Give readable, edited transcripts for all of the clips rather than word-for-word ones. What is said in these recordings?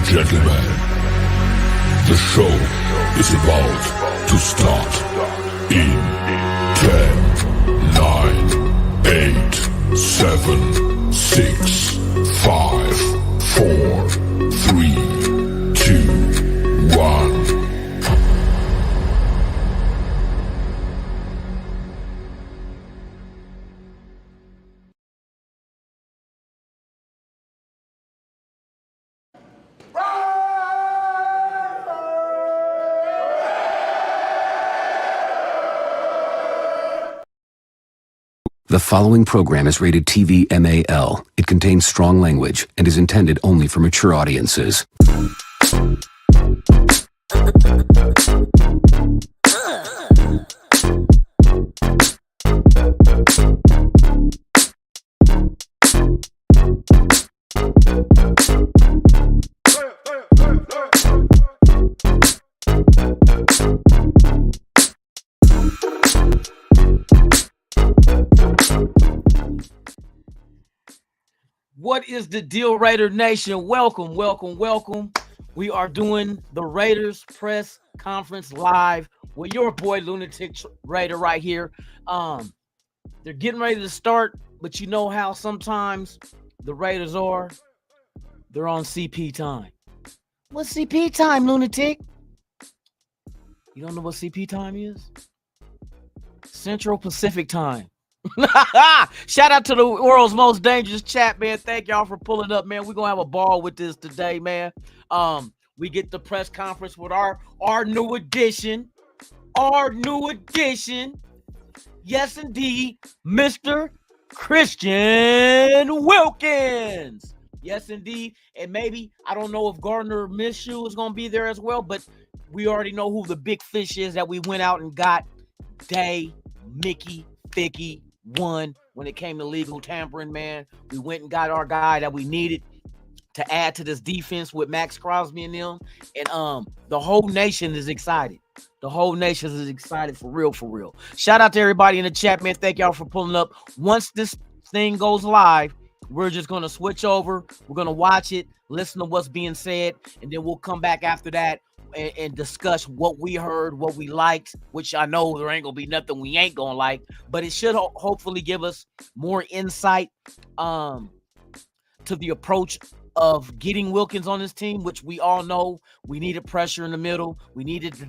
Gentlemen, the show is about to start in 10, 9, 8, 7, 6, 5, 4, 3, 2, 1. The following program is rated TV MAL. It contains strong language and is intended only for mature audiences. What is the deal, Raider Nation? Welcome, welcome, welcome. We are doing the Raiders press conference live with your boy Lunatik Raider right here. They're getting ready to start, but you know how sometimes the Raiders are. They're on CP time. What's CP time, Lunatik? You don't know what CP time is? Central Pacific time. Shout out to the world's most dangerous chat, man. Thank y'all for pulling up, man. We're gonna have a ball with this today, man. We get the press conference with our new addition. Our new addition. Yes, indeed, Mr. Christian Wilkins. Yes, indeed. And maybe, I don't know if Gardner Minshew is going to be there as well, but we already know who the big fish is that we went out and got. Mickey Ficky won when it came to legal tampering, man. We went and got our guy that we needed to add to this defense with Max Crosby and them. And the whole nation is excited. The whole nation is excited for real, for real. Shout out to everybody in the chat, man. Thank y'all for pulling up. Once this thing goes live, we're just going to switch over. We're going to watch it, listen to what's being said, and then we'll come back after that and discuss what we heard, what we liked, which I know there ain't going to be nothing we ain't going to like, but it should hopefully give us more insight to the approach of getting Wilkins on this team, which we all know we needed pressure in the middle. We needed to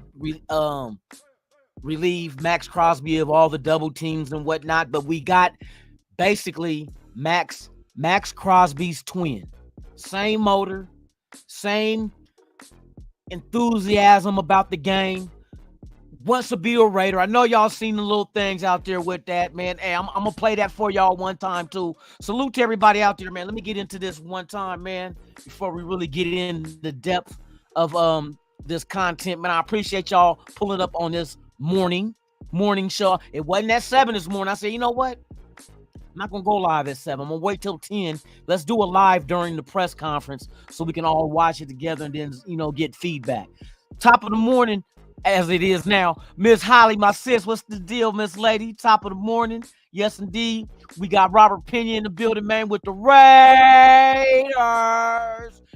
relieve Max Crosby of all the double teams and whatnot, but we got basically Max Crosby's twin. Same motor, same enthusiasm about the game. Wants to be a Raider. I know y'all seen the little things out there with that, man. Hey, I'm gonna play that for y'all one time too. Salute to everybody out there, man. Let me get into this one time, man, before we really get in the depth of this content, man. I appreciate y'all pulling up on this morning show. It wasn't at 7 this morning. I said, you know what? I'm not gonna go live at 7. I'm gonna wait till 10. Let's do a live during the press conference so we can all watch it together and then get feedback. Top of the morning, as it is now, Miss Holly, my sis. What's the deal, Miss Lady? Top of the morning. Yes, indeed. We got Robert Pena in the building, man, with the Raiders.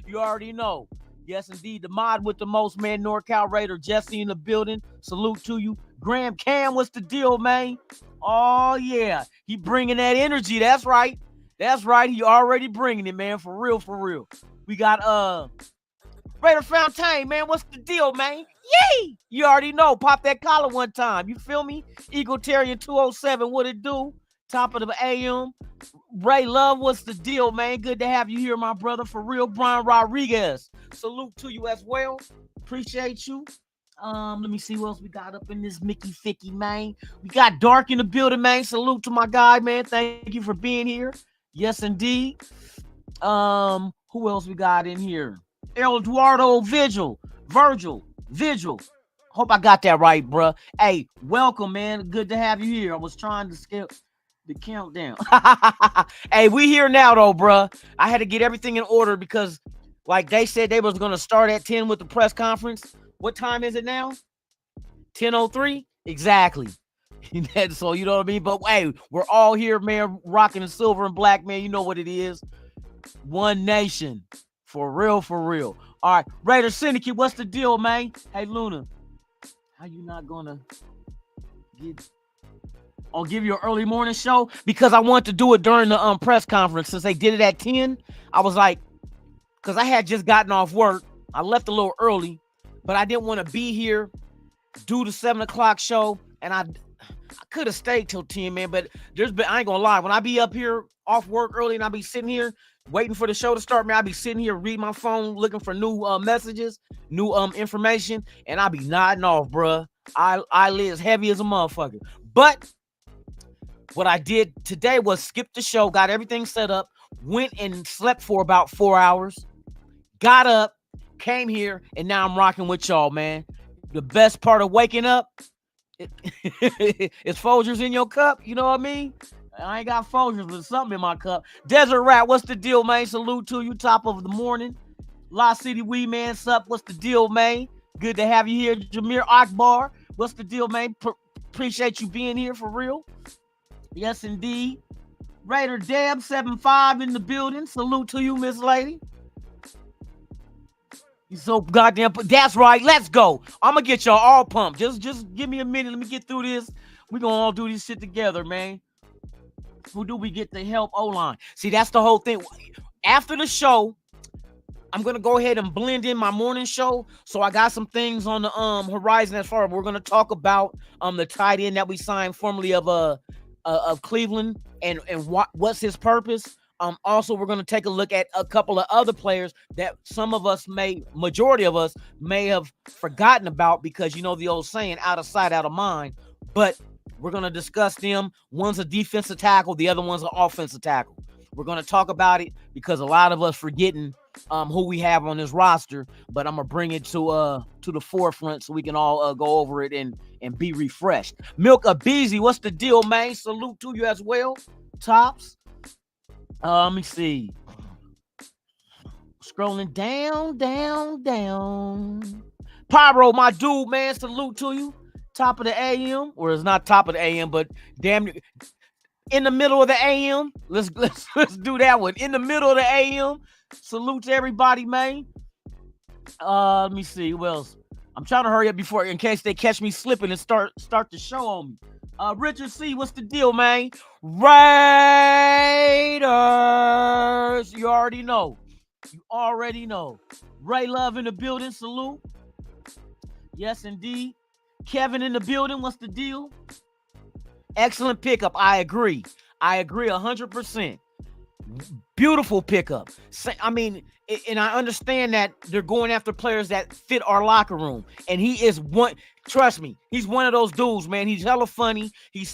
You already know. Yes, indeed. The mod with the most, man, NorCal Raider Jesse in the building. Salute to you. Graham Cam, what's the deal, man? Oh, yeah. He bringing that energy. That's right. That's right. He already bringing it, man. For real, for real. We got Raider Fountain, man. What's the deal, man? Yay! You already know. Pop that collar one time. You feel me? Egalitarian 207, what it do? Top of the AM. Ray Love, what's the deal, man? Good to have you here, my brother. For real, Brian Rodriguez. Salute to you as well. Appreciate you. Let me see what else we got up in this Mickey Ficky, man. We got Dark in the building, man. Salute to my guy, man. Thank you for being here. Yes, indeed. Who else we got in here? Eduardo Virgil. Hope I got that right, bruh. Hey, welcome, man. Good to have you here. I was trying to skip the countdown. Hey, we here now, though, bruh. I had to get everything in order because, like they said, they was going to start at 10 with the press conference. What time is it now? 10:03? Exactly. So, you know what I mean? But, hey, we're all here, man, rocking the silver and black, man. You know what it is. One nation. For real, for real. All right, Raider Syndicate, what's the deal, man? Hey, Luna, how you not gonna give you an early morning show? Because I wanted to do it during the press conference. Since they did it at 10, I was like, because I had just gotten off work. I left a little early, but I didn't want to be here, do the 7 o'clock show, and I could have stayed till 10, man, but I ain't gonna lie, when I be up here off work early and I be sitting here waiting for the show to start, man, I be sitting here reading my phone, looking for new messages, new information, and I be nodding off, bruh. Eyelids heavy as a motherfucker. But what I did today was skip the show, got everything set up, went and slept for about 4 hours, got up, came here, and now I'm rocking with y'all, man. The best part of waking up is Folgers in your cup, you know what I mean? I ain't got Folgers, but something in my cup. Desert Rat, what's the deal, man? Salute to you, top of the morning. La City Wee, man, sup? What's the deal, man? Good to have you here. Jameer Akbar, what's the deal, man? Appreciate you being here, for real. Yes, indeed. Raider Deb 75 in the building. Salute to you, Miss Lady. You so goddamn. That's right. Let's go. I'm gonna get y'all all pumped. Just give me a minute. Let me get through this. We gonna all do this shit together, man. Who do we get to help O-line? See, that's the whole thing. After the show, I'm gonna go ahead and blend in my morning show. So I got some things on the horizon as far as we're gonna talk about the tight end that we signed formerly of Cleveland and what's his purpose. Also, we're going to take a look at a couple of other players that majority of us may have forgotten about because, you know, the old saying, out of sight, out of mind. But we're going to discuss them. One's a defensive tackle. The other one's an offensive tackle. We're going to talk about it because a lot of us forgetting who we have on this roster. But I'm going to bring it to the forefront so we can all go over it and be refreshed. Milk Abeezy, what's the deal, man? Salute to you as well. Tops. Let me see. Scrolling down. Pyro, my dude, man. Salute to you. Top of the AM, or it's not top of the AM, but damn near in the middle of the AM. Let's do that one. In the middle of the AM. Salute to everybody, man. Let me see who else. I'm trying to hurry up before, in case they catch me slipping and start the show on me. Richard C, what's the deal, man? Raiders. You already know. Ray Love in the building. Salute. Yes, indeed. Kevin in the building. What's the deal? Excellent pickup. I agree 100%. Beautiful pickup. I mean, and I understand that they're going after players that fit our locker room. And he is one, trust me, he's one of those dudes, man. He's hella funny. He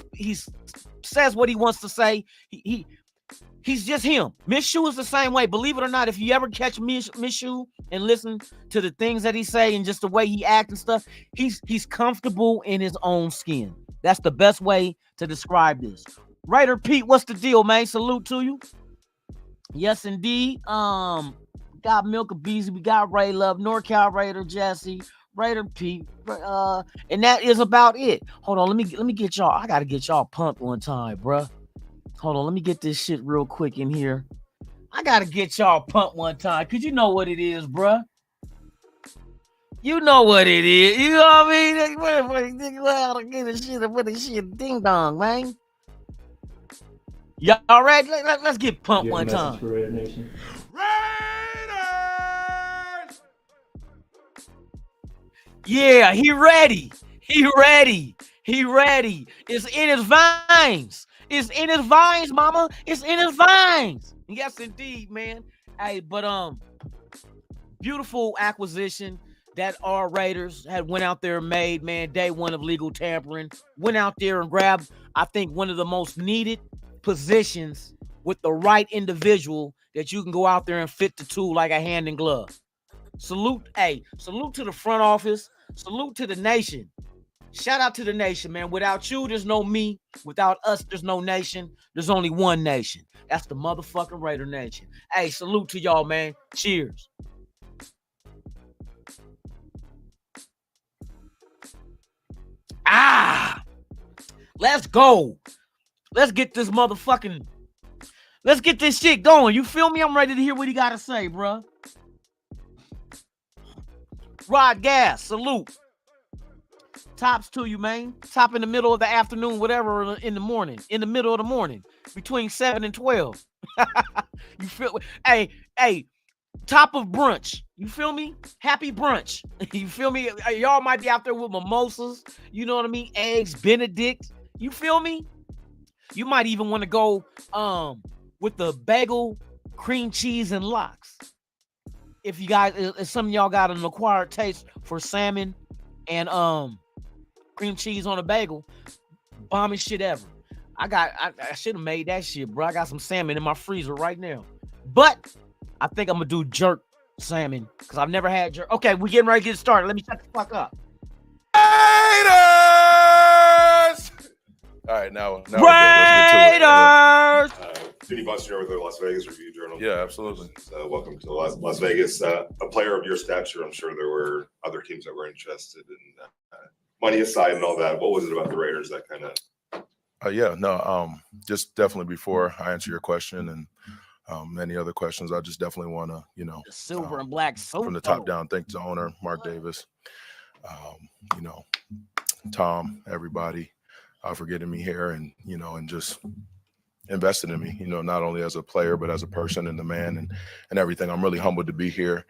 says what he wants to say. He's just him. Minshew is the same way. Believe it or not, if you ever catch Minshew and listen to the things that he say and just the way he acts and stuff, he's comfortable in his own skin. That's the best way to describe this. Raider Pete, what's the deal, man? Salute to you. Yes, indeed. Got Milk Abeezy, we got Ray Love, NorCal Raider Jesse, Raider Pete, and that is about it. Hold on, let me get y'all. I gotta get y'all pumped one time, bruh. Hold on, let me get this shit real quick in here. I gotta get y'all pumped one time, cause you know what it is, bruh. You know what it is. You know what I mean? Well, get this shit with the shit ding dong, man. Y'all ready? Let's get pumped one time. Raider Nation. Raiders! Yeah, he ready. It's in his veins. Mama. It's in his veins. Yes, indeed, man. Hey, but beautiful acquisition that our Raiders had went out there and made, man. Day one of legal tampering. Went out there and grabbed, I think, one of the most needed positions with the right individual that you can go out there and fit the tool like a hand in glove. Salute to the front office. Salute to the nation. Shout out to the nation, man. Without you, there's no me. Without us, there's no nation. There's only one nation. That's the motherfucking Raider Nation. Hey, salute to y'all, man. Cheers. Let's go. Let's get this shit going. You feel me? I'm ready to hear what he got to say, bro. Rod Gas, salute. Tops to you, man. Top in the middle of the afternoon, whatever, in the morning. In the middle of the morning. Between 7 and 12. You feel me? Hey, top of brunch. You feel me? Happy brunch. You feel me? Y'all might be out there with mimosas. You know what I mean? Eggs, Benedict. You feel me? You might even want to go with the bagel, cream cheese, and lox. If some of y'all got an acquired taste for salmon and cream cheese on a bagel, bombest shit ever. I should have made that shit, bro. I got some salmon in my freezer right now. But I think I'm gonna do jerk salmon because I've never had jerk. Okay, we getting ready to get started. Let me shut the fuck up. Raiders! All right, now Raiders! Let's get to it. Vinny Buster with the Las Vegas Review Journal. Yeah, absolutely. Welcome to Las Vegas. A player of your stature, I'm sure there were other teams that were interested in money aside and all that. What was it about the Raiders that kind of? Just definitely before I answer your question and any other questions, I just definitely want to, The silver and black from the top down, thank the owner, Mark Davis, Tom, everybody for getting me here and, and just invested in me, not only as a player, but as a person and the man and everything. I'm really humbled to be here.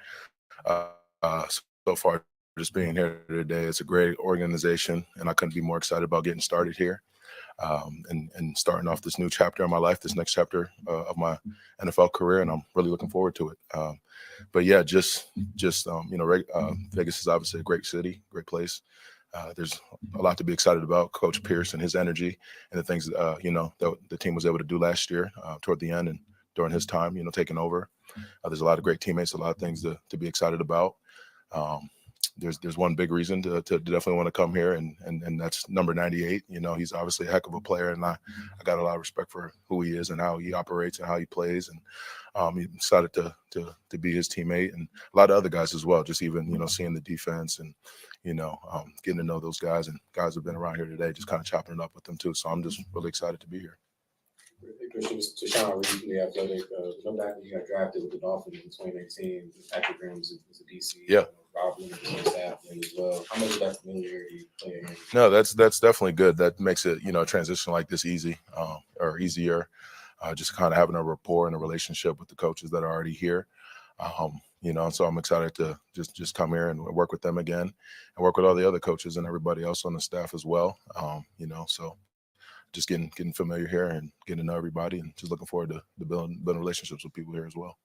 So far, just being here today, it's a great organization, and I couldn't be more excited about getting started here. And starting off this new chapter in my life, this next chapter of my NFL career, and I'm really looking forward to it. But yeah, Vegas is obviously a great city, great place. There's a lot to be excited about. Coach Pierce and his energy and the things that the team was able to do last year toward the end and during his time, taking over. There's a lot of great teammates, a lot of things to be excited about. There's one big reason to definitely want to come here, and that's number 98. He's obviously a heck of a player, and I got a lot of respect for who he is and how he operates and how he plays. And he decided to be his teammate, and a lot of other guys as well. Just even seeing the defense and getting to know those guys, and guys have been around here today, just kind of chopping it up with them too. So I'm just really excited to be here. Christian, to Sean Reed from the Athletic, no doubt when you got drafted with the Dolphins in 2019, Patrick Graham was a DC. Yeah. Rob Wilkins was on staff then as well. How much of that familiarity playing in? No, that's definitely good. That makes it, a transition like this easy or easier. Just kind of having a rapport and a relationship with the coaches that are already here. So I'm excited to just come here and work with them again and work with all the other coaches and everybody else on the staff as well. So just getting familiar here and getting to know everybody, and just looking forward to building relationships with people here as well.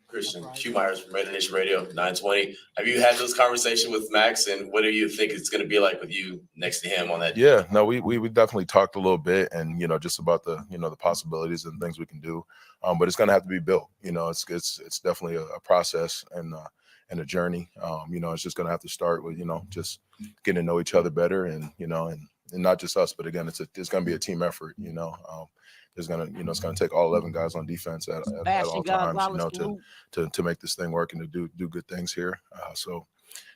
Christian Schumeyers from Raider Nation Radio 920. Have you had those conversations with Max, and what do you think it's going to be like with you next to him on that? Yeah, no, we definitely talked a little bit, and just about the the possibilities and things we can do, but it's going to have to be built. It's definitely a process and a journey. It's just going to have to start with just getting to know each other better, and and not just us, but again, it's going to be a team effort. There's gonna, it's gonna take all 11 guys on defense at all times, to make this thing work and to do good things here. So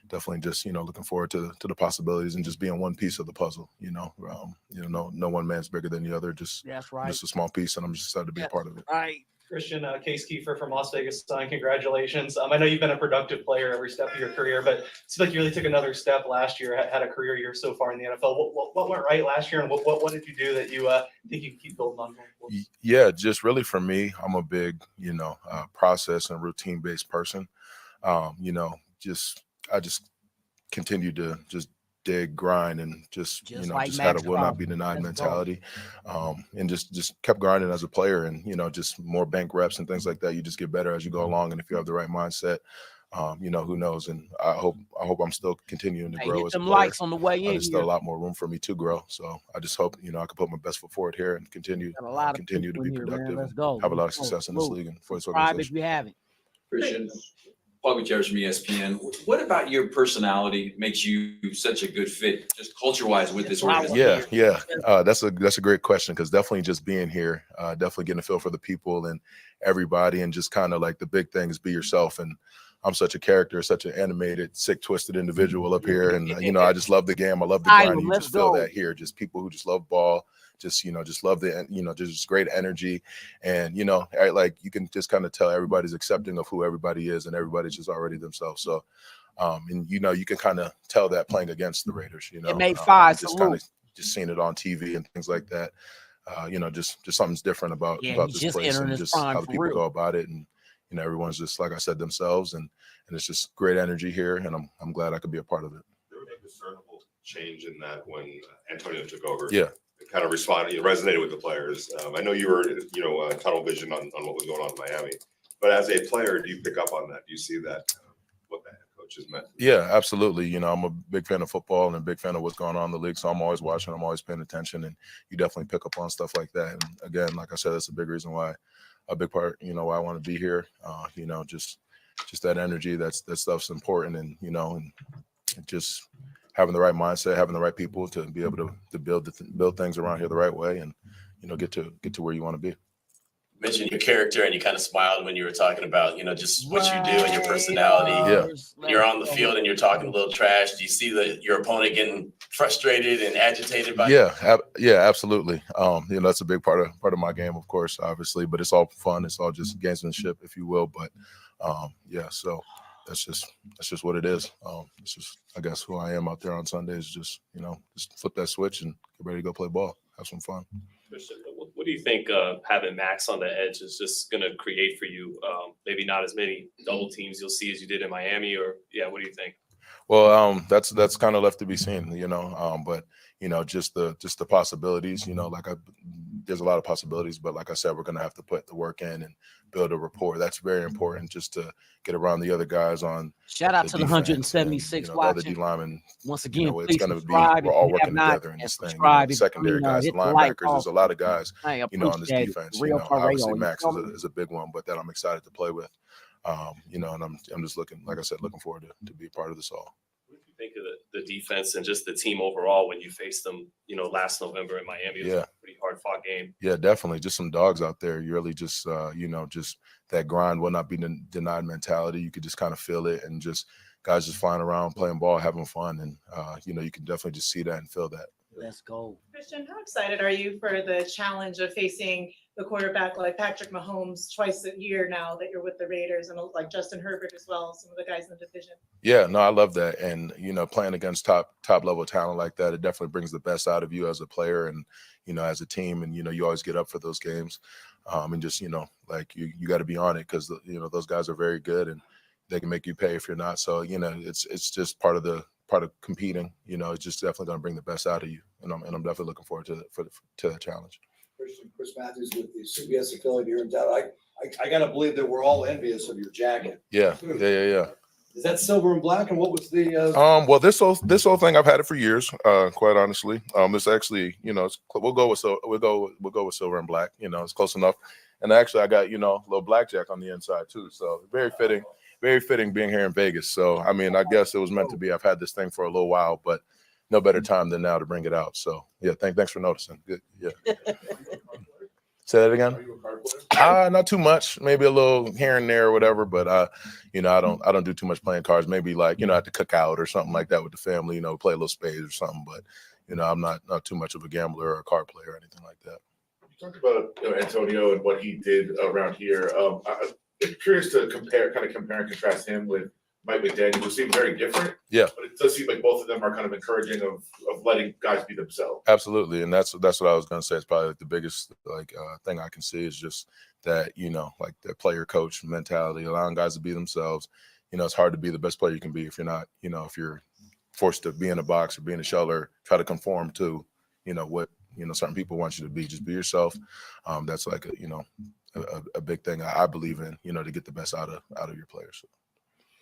definitely just looking forward to the possibilities and just being one piece of the puzzle. No one man's bigger than the other. That's right. Just a small piece, and I'm just excited to be a part of it. Right. Christian, Case Kiefer from Las Vegas Sun, congratulations. I know you've been a productive player every step of your career, but it seems like you really took another step last year, had a career year so far in the NFL. What went right last year, and what did you do that you think you can keep building on? Yeah, just really for me, I'm a big, process and routine-based person. I just continue to just dig, grind, and just had a will not be denied mentality, and just kept grinding as a player, and just more bank reps and things like that. You just get better as you go along, and if you have the right mindset, who knows? And I hope I'm still continuing to grow as a player. Likes on the way in. There's still a lot more room for me to grow, so I just hope I can put my best foot forward here and continue to be productive and have a lot of success in this league and for this organization. If you haven't. Christian, Paul Gutierrez from ESPN. What about your personality makes you such a good fit, just culture-wise, with this organization? Yeah. That's a great question, because definitely just being here, definitely getting a feel for the people and everybody, and just kind of like the big thing is be yourself. And I'm such a character, such an animated, sick, twisted individual up here, and I just love the game. I love the grind. You just feel that here. Just people who just love ball. Just love the just great energy, and like you can just kind of tell everybody's accepting of who everybody is, and everybody's just already themselves. So and you can kind of tell that playing against the Raiders. It made five. Just kind of seeing it on TV and things like that. Just something's different about this place, and just how the people go about it, and everyone's just, like I said, themselves, and it's just great energy here, and I'm glad I could be a part of it. There was a discernible change in that when Antonio took over. Yeah. It kind of resonated with the players. I know you were, tunnel vision on what was going on in Miami, but as a player, do you pick up on that? Do you see that, what the head coach has meant? Yeah, absolutely. I'm a big fan of football and a big fan of what's going on in the league. So I'm always watching, I'm always paying attention, and you definitely pick up on stuff like that. And again, like I said, that's a big reason why, a big part, why I want to be here. Just that energy, that stuff's important, and and just having the right mindset, having the right people to be able to build things around here the right way, and get to where you want to be. Mentioned your character, and you kind of smiled when you were talking about just what you do and your personality. Yeah. When you're on the field and you're talking a little trash, do you see your opponent getting frustrated and agitated by absolutely. That's a big part of my game, of course, obviously, but it's all fun. It's all just gamesmanship, if you will. But so that's just what it is. It's just, I guess, who I am out there on Sundays. Just flip that switch and get ready to go play ball, have some fun. Christian, What do you think having Max on the edge is just going to create for you? Maybe not as many double teams you'll see as you did in Miami, or what do you think? Well, that's kind of left to be seen, but just the possibilities, there's a lot of possibilities, but like I said, we're going to have to put the work in and build a rapport. That's very important, just to get around the other guys on. Shout out to the 176 watching. The other D linemen. Once again, it's please going to be, subscribe we're if all you working have not, together in this thing. subscribe The if secondary guys, the hit the like linebackers, there's a lot of guys, Hey, on this appreciate it. defense. Real for Obviously real, Max you know? is a big one, but that I'm excited to play with. And I'm just looking forward to be a part of this all. What do you think of the defense and just the team overall when you faced them, last November in Miami? It was a pretty hard fought game. Yeah, definitely. Just some dogs out there. You really just, just that grind will not be denied mentality. You could just kind of feel it, and just guys just flying around, playing ball, having fun. And, you can definitely just see that and feel that. Let's go. Christian, how excited are you for the challenge of facing the quarterback like Patrick Mahomes twice a year now that you're with the Raiders, and like Justin Herbert as well, some of the guys in the division? Yeah, no, I love that. And, playing against top level talent like that, it definitely brings the best out of you as a player and, as a team. And, you always get up for those games. And just, like you got to be on it, because, those guys are very good and they can make you pay if you're not. So, it's just part of competing. It's just definitely going to bring the best out of you. And I'm definitely looking forward to the challenge. Chris Matthews with the CBS affiliate here in town. I got to believe that we're all envious of your jacket. Yeah. Is that silver and black? And what was the? Well, this whole thing, I've had it for years. Quite honestly, it's actually, we'll go with silver and black. It's close enough. And actually, I got a little blackjack on the inside too. So very fitting being here in Vegas. So I mean, I guess it was meant to be. I've had this thing for a little while, but no better time than now to bring it out. So yeah, thanks for noticing. Good. Yeah. Say that again. Are you a card player? Not too much. Maybe a little here and there or whatever. But I don't do too much playing cards. Maybe like at the cookout or something like that with the family. Play a little spades or something. But I'm not too much of a gambler or a card player or anything like that. You talked about Antonio and what he did around here. I'm curious to compare and contrast him with Mike McDaniel, who seem very different. Yeah. But it does seem like both of them are kind of encouraging of letting guys be themselves. Absolutely. And that's what I was going to say. It's probably the biggest thing I can see is just that, like the player coach mentality, allowing guys to be themselves. It's hard to be the best player you can be if you're not, if you're forced to be in a box or be in a shell or try to conform to, what, certain people want you to be. Just be yourself. That's like a big thing I believe in, to get the best out of your players.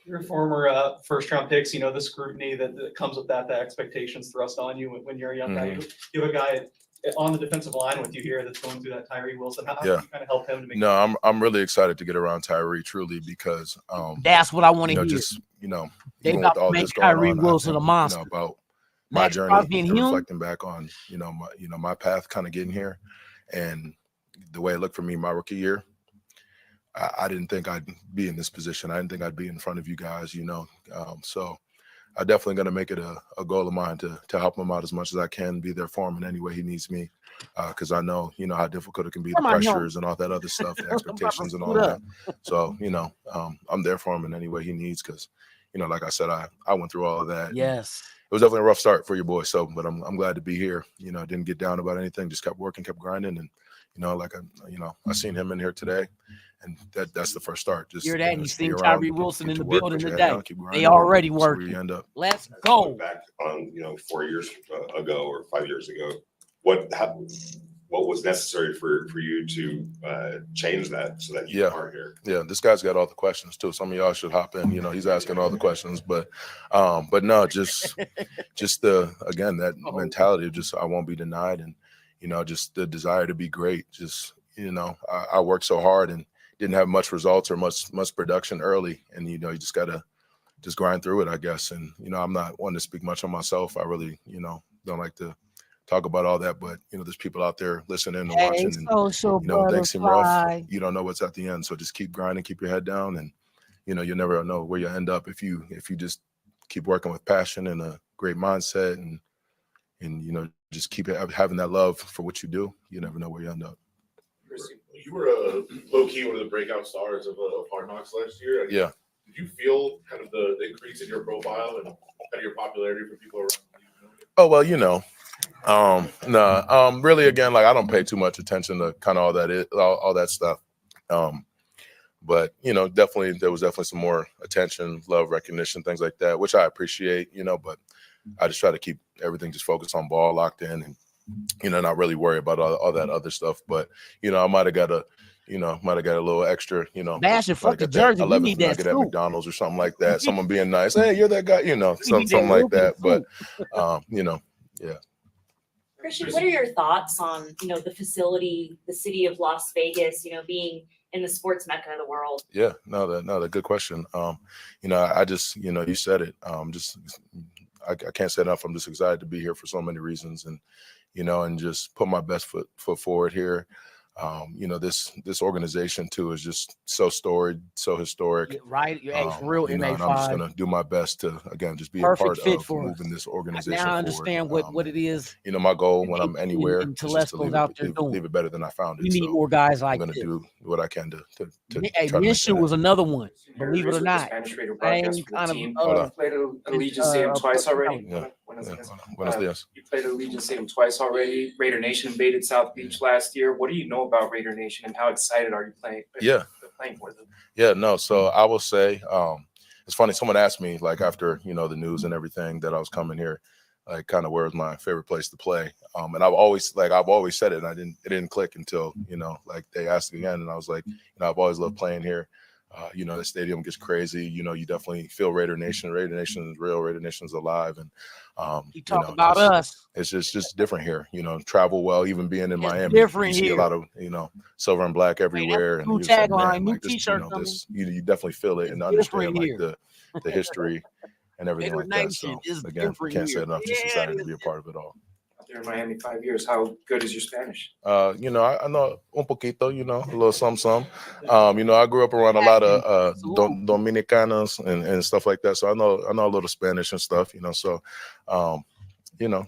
Your former first-round picks, the scrutiny that comes with that, the expectations thrust on you when you're a young guy. You have a guy on the defensive line with you here that's going through that, Tyree Wilson. How do you kind of help him to make? No, I'm really excited to get around Tyree, truly, because that's what I want to hear. Just they even about with all to make this going Tyree on, Wilson a monster. About my Max journey, Crosby and him? reflecting back on my path, kind of getting here, and the way it looked for me my rookie year. I didn't think I'd be in this position. I didn't think I'd be in front of you guys, so I'm definitely going to make it a goal of mine to help him out as much as I can, be there for him in any way he needs me, because I know, how difficult it can be, the pressures and all that other stuff, the expectations and all that. So, I'm there for him in any way he needs, because, like I said, I went through all of that. Yes. It was definitely a rough start for your boy. So, but I'm glad to be here. I didn't get down about anything, just kept working, kept grinding. And, I seen him in here today, and that's the first start. Just hear that? You stay seen around, Tyree Wilson in the work, building put your today. head down, keep grinding, They already see where you working. end up. Let's go. Back on 4 years ago or 5 years ago, what was necessary for you to change that so that you are here? Yeah, this guy's got all the questions too. Some of y'all should hop in. He's asking all the questions, but no, just that mentality of just I won't be denied, and just the desire to be great. Just I worked so hard and didn't have much results or much production early, and you just gotta just grind through it, I guess. And I'm not one to speak much on myself. I really don't like to talk about all that, but there's people out there listening and watching, and when things seem rough, you don't know what's at the end. So just keep grinding, keep your head down, and you never know where you end up if you just keep working with passion and a great mindset, and just keep having that love for what you do. You never know where you end up. You were low key one of the breakout stars of Hard Knocks last year. Yeah. Did you feel kind of the increase in your profile and kind of your popularity for people around you? Oh well, No, really, again, like I don't pay too much attention to kind of all that stuff. But definitely there was definitely some more attention, love, recognition, things like that, which I appreciate. But I just try to keep everything just focused on ball, locked in, and not really worry about all that other stuff. But I might have got a little extra. Bashing, fuck the jersey. We need that nugget at scoop. McDonald's or something like that. Someone being nice, hey, you're that guy. We need Something like that. Wilkins But yeah. Christian, what are your thoughts on, the facility, the city of Las Vegas, being in the sports mecca of the world? Yeah, no, good question. I just, you said it. I can't say enough. I'm just excited to be here for so many reasons, and and just put my best foot forward here. This organization too is just so storied, so historic. Right, you're real and I'm just gonna do my best to again just be Perfect a fit part of for moving this organization now I forward. understand what it is. My goal when I'm anywhere is to just to doing. leave it better than I found it. We need more guys like I'm gonna this. do what I can to Hey, try to make Minshew that was another one, believe it or The not. Spanish radio Same broadcast for the kind team. of Played Allegiant Stadium twice already. Yeah. Buenos dias. You played Allegiant Stadium twice already. Raider Nation invaded South Beach last year. What do you know about Raider Nation, and how excited are you playing for them? Yeah, no. So I will say, it's funny. Someone asked me like after the news and everything that I was coming here, like kind of where was my favorite place to play. And I've always said it, and it didn't click until like they asked again, and I was like, I've always loved playing here. The stadium gets crazy. You definitely feel Raider Nation. Raider Nation is real. Raider Nation is alive. And you talk about us. It's just different here. Travel well. Even being in Miami, different you see here. a lot of silver and black everywhere. And New you're just like, tagline, man, new like this, T-shirt you definitely feel it and understand like the history and everything Raider like that. Nation So is again, different can't say here. enough. Just excited to be a part of it all. There in Miami 5 years. How good is your Spanish? I know un poquito, a little some. I grew up around a lot of Dominicanos and stuff like that. So I know a little Spanish and stuff, so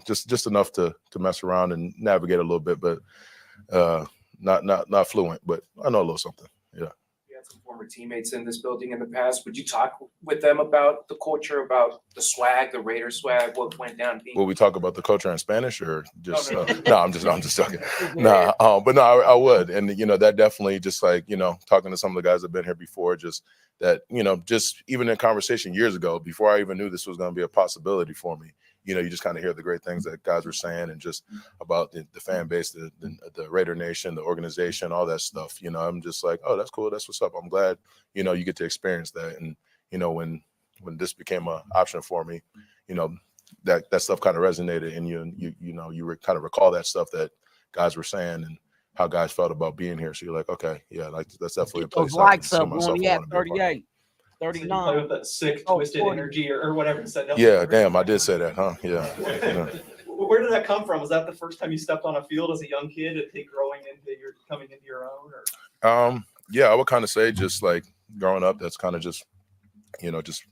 just enough to mess around and navigate a little bit, but not fluent, but I know a little something. Yeah. Some former teammates in this building in the past. Would you talk with them about the culture, about the swag, the Raider swag, what went down? Will we talk about the culture in Spanish or just? No. No, I'm just talking. But no, I would, and that definitely just like talking to some of the guys that've been here before, just that just even in conversation years ago, before I even knew this was going to be a possibility for me. You just kind of hear the great things that guys were saying and just about the fan base, the Raider Nation, the organization, all that stuff. I'm just like, oh, that's cool. That's what's up. I'm glad, you get to experience that. And, when this became an option for me, that stuff kind of resonated and you kind of recall that stuff that guys were saying and how guys felt about being here. So you're like, okay, yeah, like that's definitely a place. Those likes up when we at 38. 39. Play with that sick, twisted energy or whatever. Yeah, damn, I did say that, huh? Yeah. Where did that come from? Was that the first time you stepped on a field as a young kid? Coming into your own? Or? Yeah, I would kind of say just like growing up, that's kind of just, just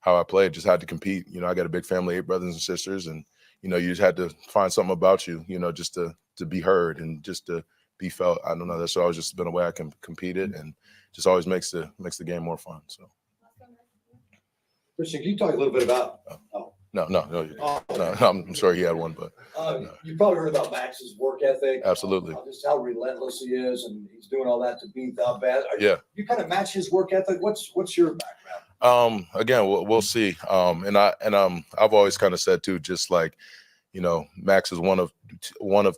how I played. Just had to compete. I got a big family, 8 brothers and sisters, and you just had to find something about you, just to be heard and just to be felt. I don't know. That's always just been a way I can compete it, and just always makes the game more fun. So, Christian, can you talk a little bit about? No, I'm sure he had one, but you probably heard about Max's work ethic. Absolutely. Just how relentless he is, and he's doing all that to be the best. Yeah. You kind of match his work ethic. What's your background? Again, we'll see. I've always kind of said too, just like, Max is one of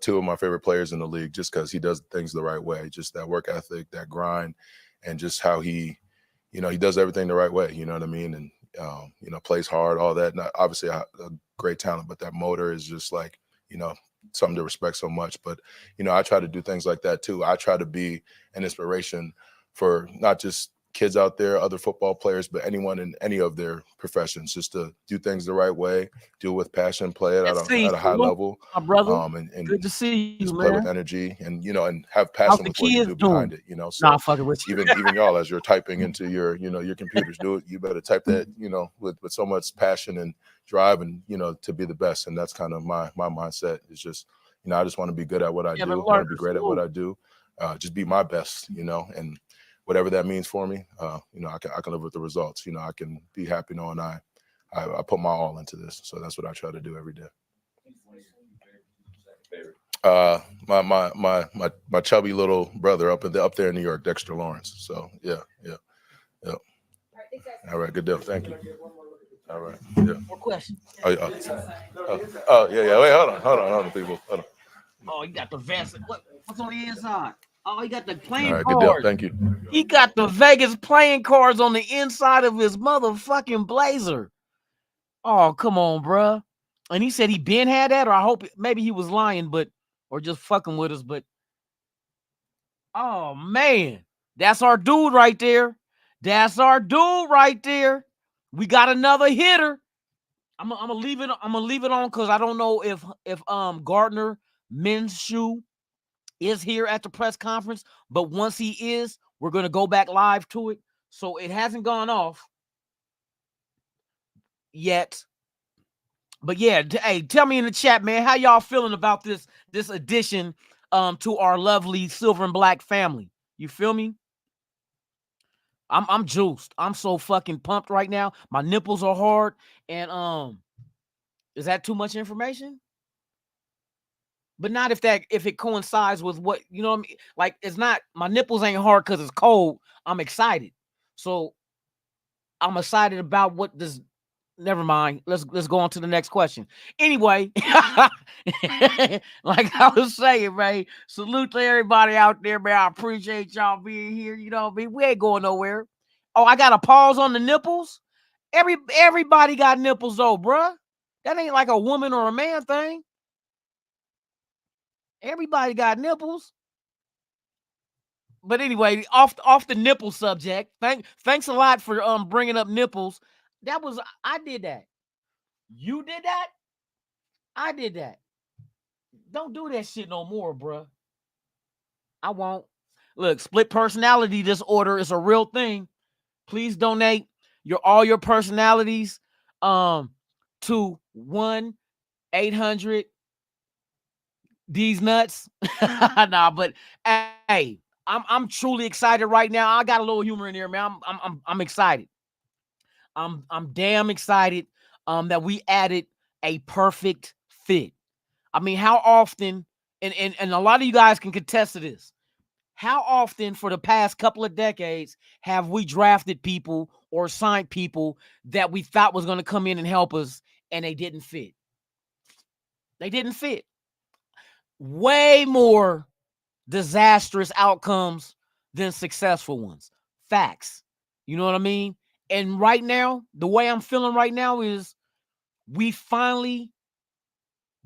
2 of my favorite players in the league, just because he does things the right way, just that work ethic, that grind, and just how he does everything the right way. You know what I mean? And plays hard, all that. Not obviously a great talent, but that motor is just like, something to respect so much. But, I try to do things like that too. I try to be an inspiration for not just kids out there, other football players, but anyone in any of their professions, just to do things the right way, do it with passion, play it at a high level. My brother, and good to see you, just man. play with energy and, and have passion with what you do behind it, So nah, fucking with you. even y'all, as you're typing into your, your computers, you better type that, with so much passion and drive and, to be the best. And that's kind of my mindset is just, I just want to be good at what I do. I want to be great at what I do. Just be my best, and whatever that means for me, I can live with the results. I can be happy knowing I put my all into this. So that's what I try to do every day. My chubby little brother up there in New York, Dexter Lawrence. So yeah. All right, good deal. Thank you. All right. Yeah. More questions. Oh, yeah. Wait, hold on, people. Hold on. Oh, you got the vest. What's on the inside? Oh, he got the All playing right, good deal. cards. Thank you. He got the Vegas playing cards on the inside of his motherfucking blazer. Oh, come on, bruh. And he said he been had that, or I hope maybe he was lying, or just fucking with us. But oh man, that's our dude right there. That's our dude right there. We got another hitter. I'm gonna leave it. I'm gonna leave it on because I don't know if Gardner Minshew is here at the press conference, but once he is, we're gonna go back live to it. So it hasn't gone off yet. But yeah, hey, tell me in the chat, man, how y'all feeling about this addition to our lovely silver and black family? You feel me? I'm juiced. I'm so fucking pumped right now. My nipples are hard. And is that too much information? But not if it coincides with what, you know what I mean? Like, it's not, my nipples ain't hard because it's cold. I'm excited. So I'm excited about what this. Never mind. Let's go on to the next question. Anyway, like I was saying, man, salute to everybody out there, man. I appreciate y'all being here. You know what I mean? We ain't going nowhere. Oh, I got a pause on the nipples. Everybody got nipples though, bruh. That ain't like a woman or a man thing. Everybody got nipples. But anyway, off the nipple subject. Thanks a lot for bringing up nipples. I did that. You did that? I did that. Don't do that shit no more, bruh. I won't. Look, split personality disorder is a real thing. Please donate all your personalities to 1-800 these nuts. Nah, but hey, I'm truly excited right now. I got a little humor in here, man. I'm excited. I'm damn excited that we added a perfect fit. I mean, how often, and a lot of you guys can contest to this, how often for the past couple of decades have we drafted people or signed people that we thought was going to come in and help us and they didn't fit? They didn't fit. Way more disastrous outcomes than successful ones. Facts. You know what I mean? And right now, the way I'm feeling right now is we finally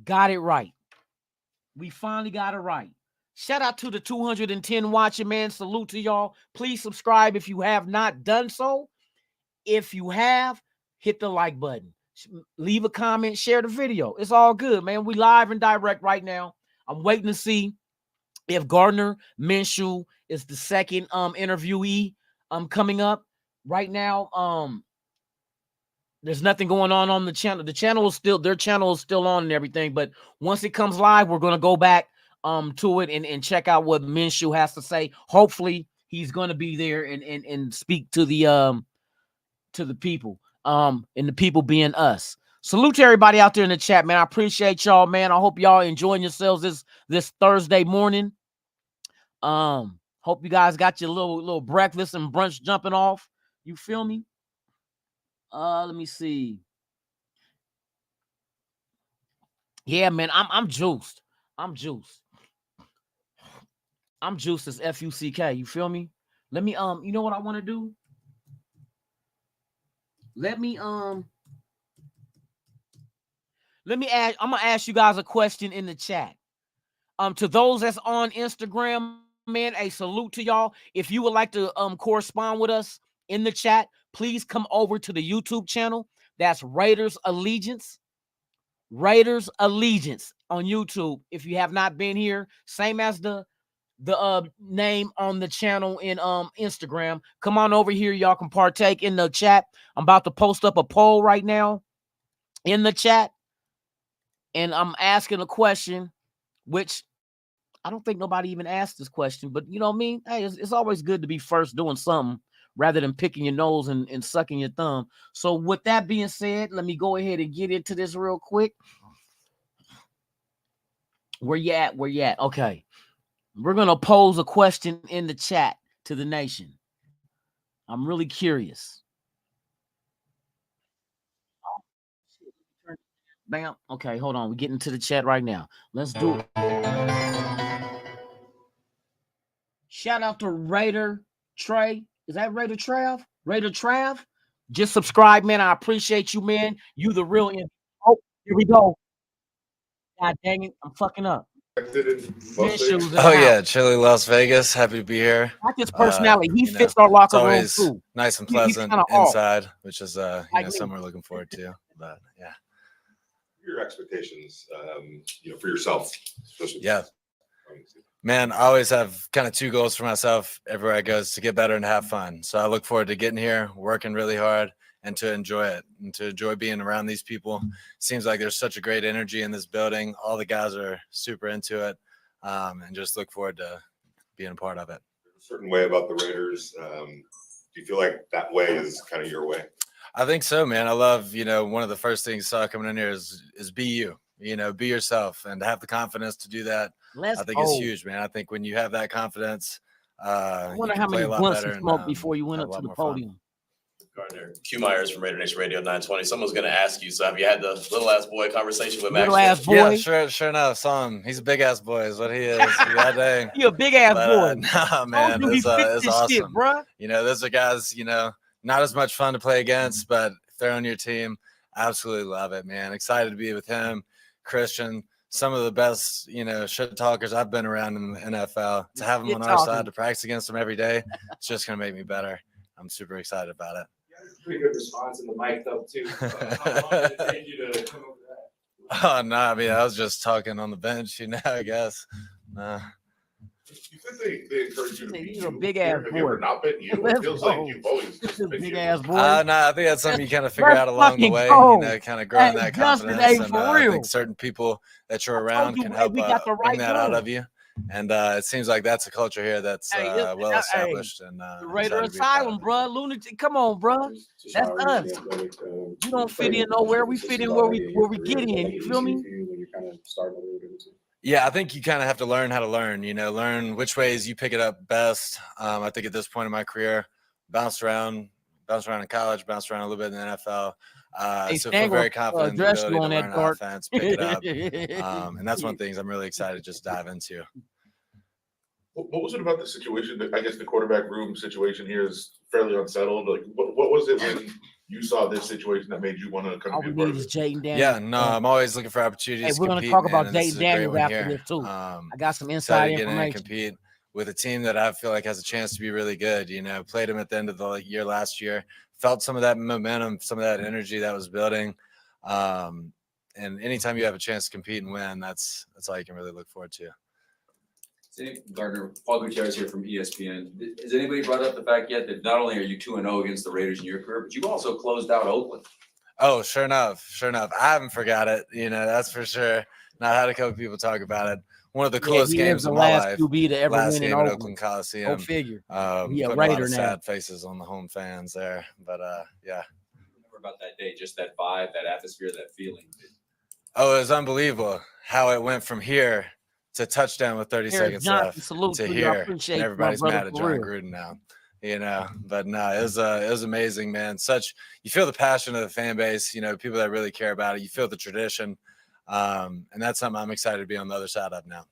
got it right. We finally got it right. Shout out to the 210 watching, man. Salute to y'all. Please subscribe if you have not done so. If you have, hit the like button. Leave a comment, share the video. It's all good, man. We live and direct right now. I'm waiting to see if Gardner Minshew is the second interviewee coming up. Right now, there's nothing going on the channel. Their channel is still on and everything. But once it comes live, we're gonna go back to it and check out what Minshew has to say. Hopefully, he's gonna be there and speak to the people. And the people being us. Salute to everybody out there in the chat, man. I appreciate y'all, man. I hope y'all enjoying yourselves this Thursday morning. Hope you guys got your little breakfast and brunch jumping off. You feel me? Let me see. Yeah, man, I'm juiced. I'm juiced. I'm juiced as F-U-C-K. You feel me? Let me you know what I want to do? Let me I'm gonna ask you guys a question in the chat. To those that's on Instagram, man, a salute to y'all. If you would like to correspond with us in the chat, please come over to the YouTube channel. That's Raiders Allegiance. Raiders Allegiance on YouTube. If you have not been here, same as the name on the channel in Instagram. Come on over here. Y'all can partake in the chat. I'm about to post up a poll right now in the chat. And I'm asking a question, which I don't think nobody even asked this question, but you know what I mean? Hey, it's always good to be first doing something rather than picking your nose and sucking your thumb. So with that being said, let me go ahead and get into this real quick. Where you at? Where you at? Okay. We're going to pose a question in the chat to the nation. I'm really curious. Bam. Okay, hold on. We're getting to the chat right now. Let's do it. Shout out to Raider Trey. Is that Raider Trav? Raider Trav? Just subscribe, man. I appreciate you, man. You the real Oh, here we go. God dang it. I'm fucking up. Oh yeah, Chili Las Vegas. Happy to be here. Not his personality. He fits our It's locker room always too. nice and He's pleasant kinda off. inside, which is Like me. something we're looking forward to. But yeah. Your expectations, for yourself. Yeah. Man, I always have kind of two goals for myself everywhere I go is to get better and have fun. So I look forward to getting here, working really hard, and to enjoy it and to enjoy being around these people. Seems like there's such a great energy in this building. All the guys are super into it, and just look forward to being a part of it. A certain way about the Raiders. Do you feel like that way is kind of your way? I think so, man. I love, one of the first things I saw coming in here is be you, be yourself and have the confidence to do that. Let's I think go. it's huge, man. I think when you have that confidence, I you wonder can how play many a lot blunts better you and smoked before you went have up a to the lot more fun. podium. Gardner, Q Myers from Raider Nation Radio 920. Someone's going to ask you, so have you had the little ass boy conversation with Max? Little ass boy? Yeah, sure enough. Saw him. He's a big ass boy is what he is. God dang. He a big ass boy. Nah, man, you, he it's fits this awesome. shit, bruh. Those are guys, not as much fun to play against, but if they're on your team, absolutely love it, man. Excited to be with him, Christian, some of the best, shit talkers I've been around in the NFL. To have them on our side to practice against them every day, it's just going to make me better. I'm super excited about it. Pretty good response in the mic up too. How long did it take you to come over that? Oh, no, I mean, I was just talking on the bench, I guess. You said they encourage you to be He's a you. big ass Have boy. you ever not been you? It feels like you've always just been Big you. ass boy. No, I think that's something you kind of figure Let's out along the fucking way, go. kind of growing Hey, that Justin, confidence. hey, And for I real. think certain people that you're around you, can hey, help we got the bring right that out one. of you. And it seems like that's a culture here that's well established. And the Raider excited to be a part of Asylum, bro. Lunatic, come on, bro. That's us. You don't fit in nowhere. We fit in where we get in. You feel me? Yeah, I think you kind of have to learn how to learn, learn which ways you pick it up best. I think at this point in my career, bounced around in college, bounced around a little bit in the NFL. So feel very confident in the ability to learn offense, pick it up. And that's one of the things I'm really excited to just dive into. What was it about the situation? I guess the quarterback room situation here is fairly unsettled. Like, what was it when you saw this situation that made you want to come All be a we part need of is it? Jaden Daniels. Yeah, no, I'm always looking for opportunities. Hey, we're going gonna to talk about and this Jaden is a great Daniels one after here. this too. I got some Excited inside to get in and information. compete with a team that I feel like has a chance to be really good. Played them at the end of the year last year, felt some of that momentum, some of that energy that was building. And anytime you have a chance to compete and win, that's all you can really look forward to. Gardner, Paul Gutierrez here from ESPN. Has anybody brought up the fact yet that not only are you 2-0 against the Raiders in your career, but you've also closed out Oakland? Oh, sure enough. I haven't forgot it. That's for sure. Not had a couple people talk about it. One of the coolest games of my life. QB to ever last win game in at Oakland. Oakland Coliseum. Go figure. Putting a lot of sad faces on the home fans there. But yeah. Remember about that day, just that vibe, that atmosphere, that feeling. Oh, it was unbelievable how it went from here to touchdown with 30 seconds left to here. And everybody's mad at John Gruden now. But no, it was amazing, man. You feel the passion of the fan base, people that really care about it. You feel the tradition. And that's something I'm excited to be on the other side of now.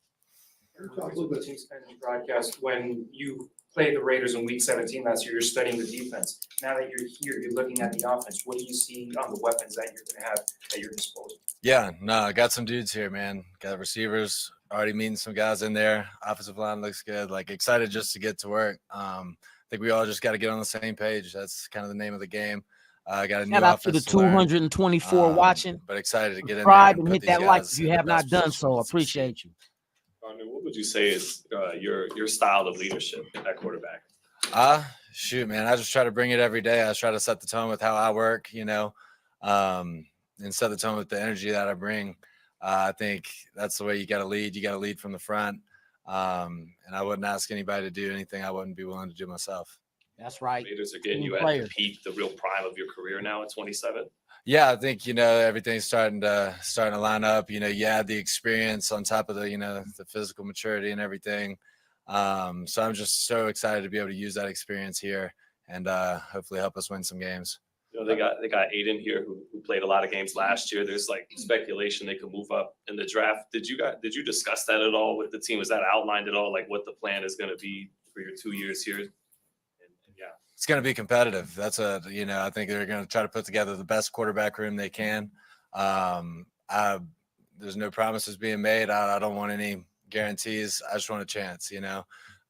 Talk a little bit to broadcast when you played the Raiders in week 17 last year, you're studying the defense. Now that you're here, you're looking at the offense. What do you see on the weapons that you're going to have at your disposal? Yeah, no, I got some dudes here, man. Got receivers, already meeting some guys in there. Offensive line looks good. Excited just to get to work. I think we all just got to get on the same page. That's kind of the name of the game. I got a new offense. Shout out to the 224 watching. But excited to get in there. Subscribe and hit that like if you have not done so. Appreciate you. What would you say is your style of leadership at quarterback? Shoot, man, I just try to bring it every day. I try to set the tone with how I work, and set the tone with the energy that I bring. I think that's the way you got to lead. You got to lead from the front. And I wouldn't ask anybody to do anything I wouldn't be willing to do myself. That's right. Raiders are getting you at the peak, the real prime of your career now at 27. Yeah, I think, everything's starting to line up. You add the experience on top of the physical maturity and everything. So I'm just so excited to be able to use that experience here and hopefully help us win some games. They got Aiden here who played a lot of games last year. There's like speculation they could move up in the draft. Did you discuss that at all with the team? Was that outlined at all? Like what the plan is going to be for your 2 years here? And yeah. It's going to be competitive. I think they're going to try to put together the best quarterback room they can. There's no promises being made. I don't want any guarantees. I just want a chance, and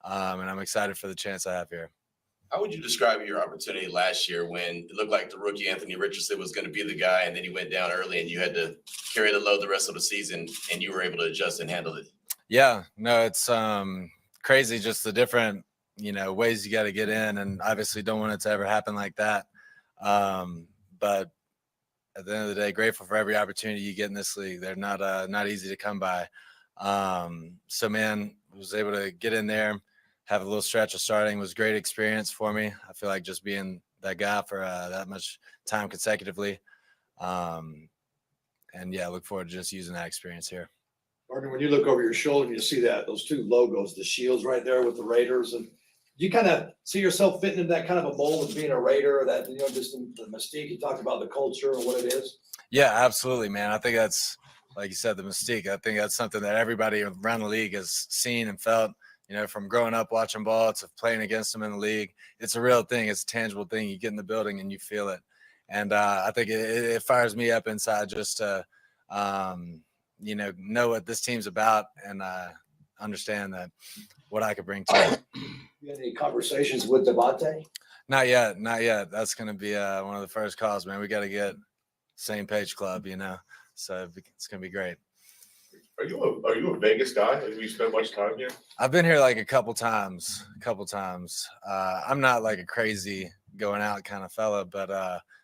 I'm excited for the chance I have here. How would you describe your opportunity last year when it looked like the rookie Anthony Richardson was going to be the guy, and then he went down early and you had to carry the load the rest of the season, and you were able to adjust and handle it? Yeah, no, it's crazy just the different, ways you got to get in, and obviously don't want it to ever happen like that. But at the end of the day, grateful for every opportunity you get in this league. They're not easy to come by. So man, was able to get in there, have a little stretch of starting, was great experience for me. I feel like just being that guy for that much time consecutively. And yeah, look forward to just using that experience here. Gardner, when you look over your shoulder and you see those two logos, the shields right there with the Raiders, and you kind of see yourself fitting into that kind of a mold of being a Raider, or that, just the mystique. You talked about the culture and what it is. Yeah, absolutely, man. I think that's, like you said, the mystique. I think that's something that everybody around the league has seen and felt, from growing up watching ball to playing against them in the league. It's a real thing. It's a tangible thing. You get in the building and you feel it. And I think it fires me up inside just to, know what this team's about and understand that what I could bring to it. You had any conversations with Devontae? Not yet. That's going to be one of the first calls, man. We got to get same page club, so it's going to be great. Are you a Vegas guy? Have you spent much time here? I've been here like a couple times. I'm not like a crazy going out kind of fella, but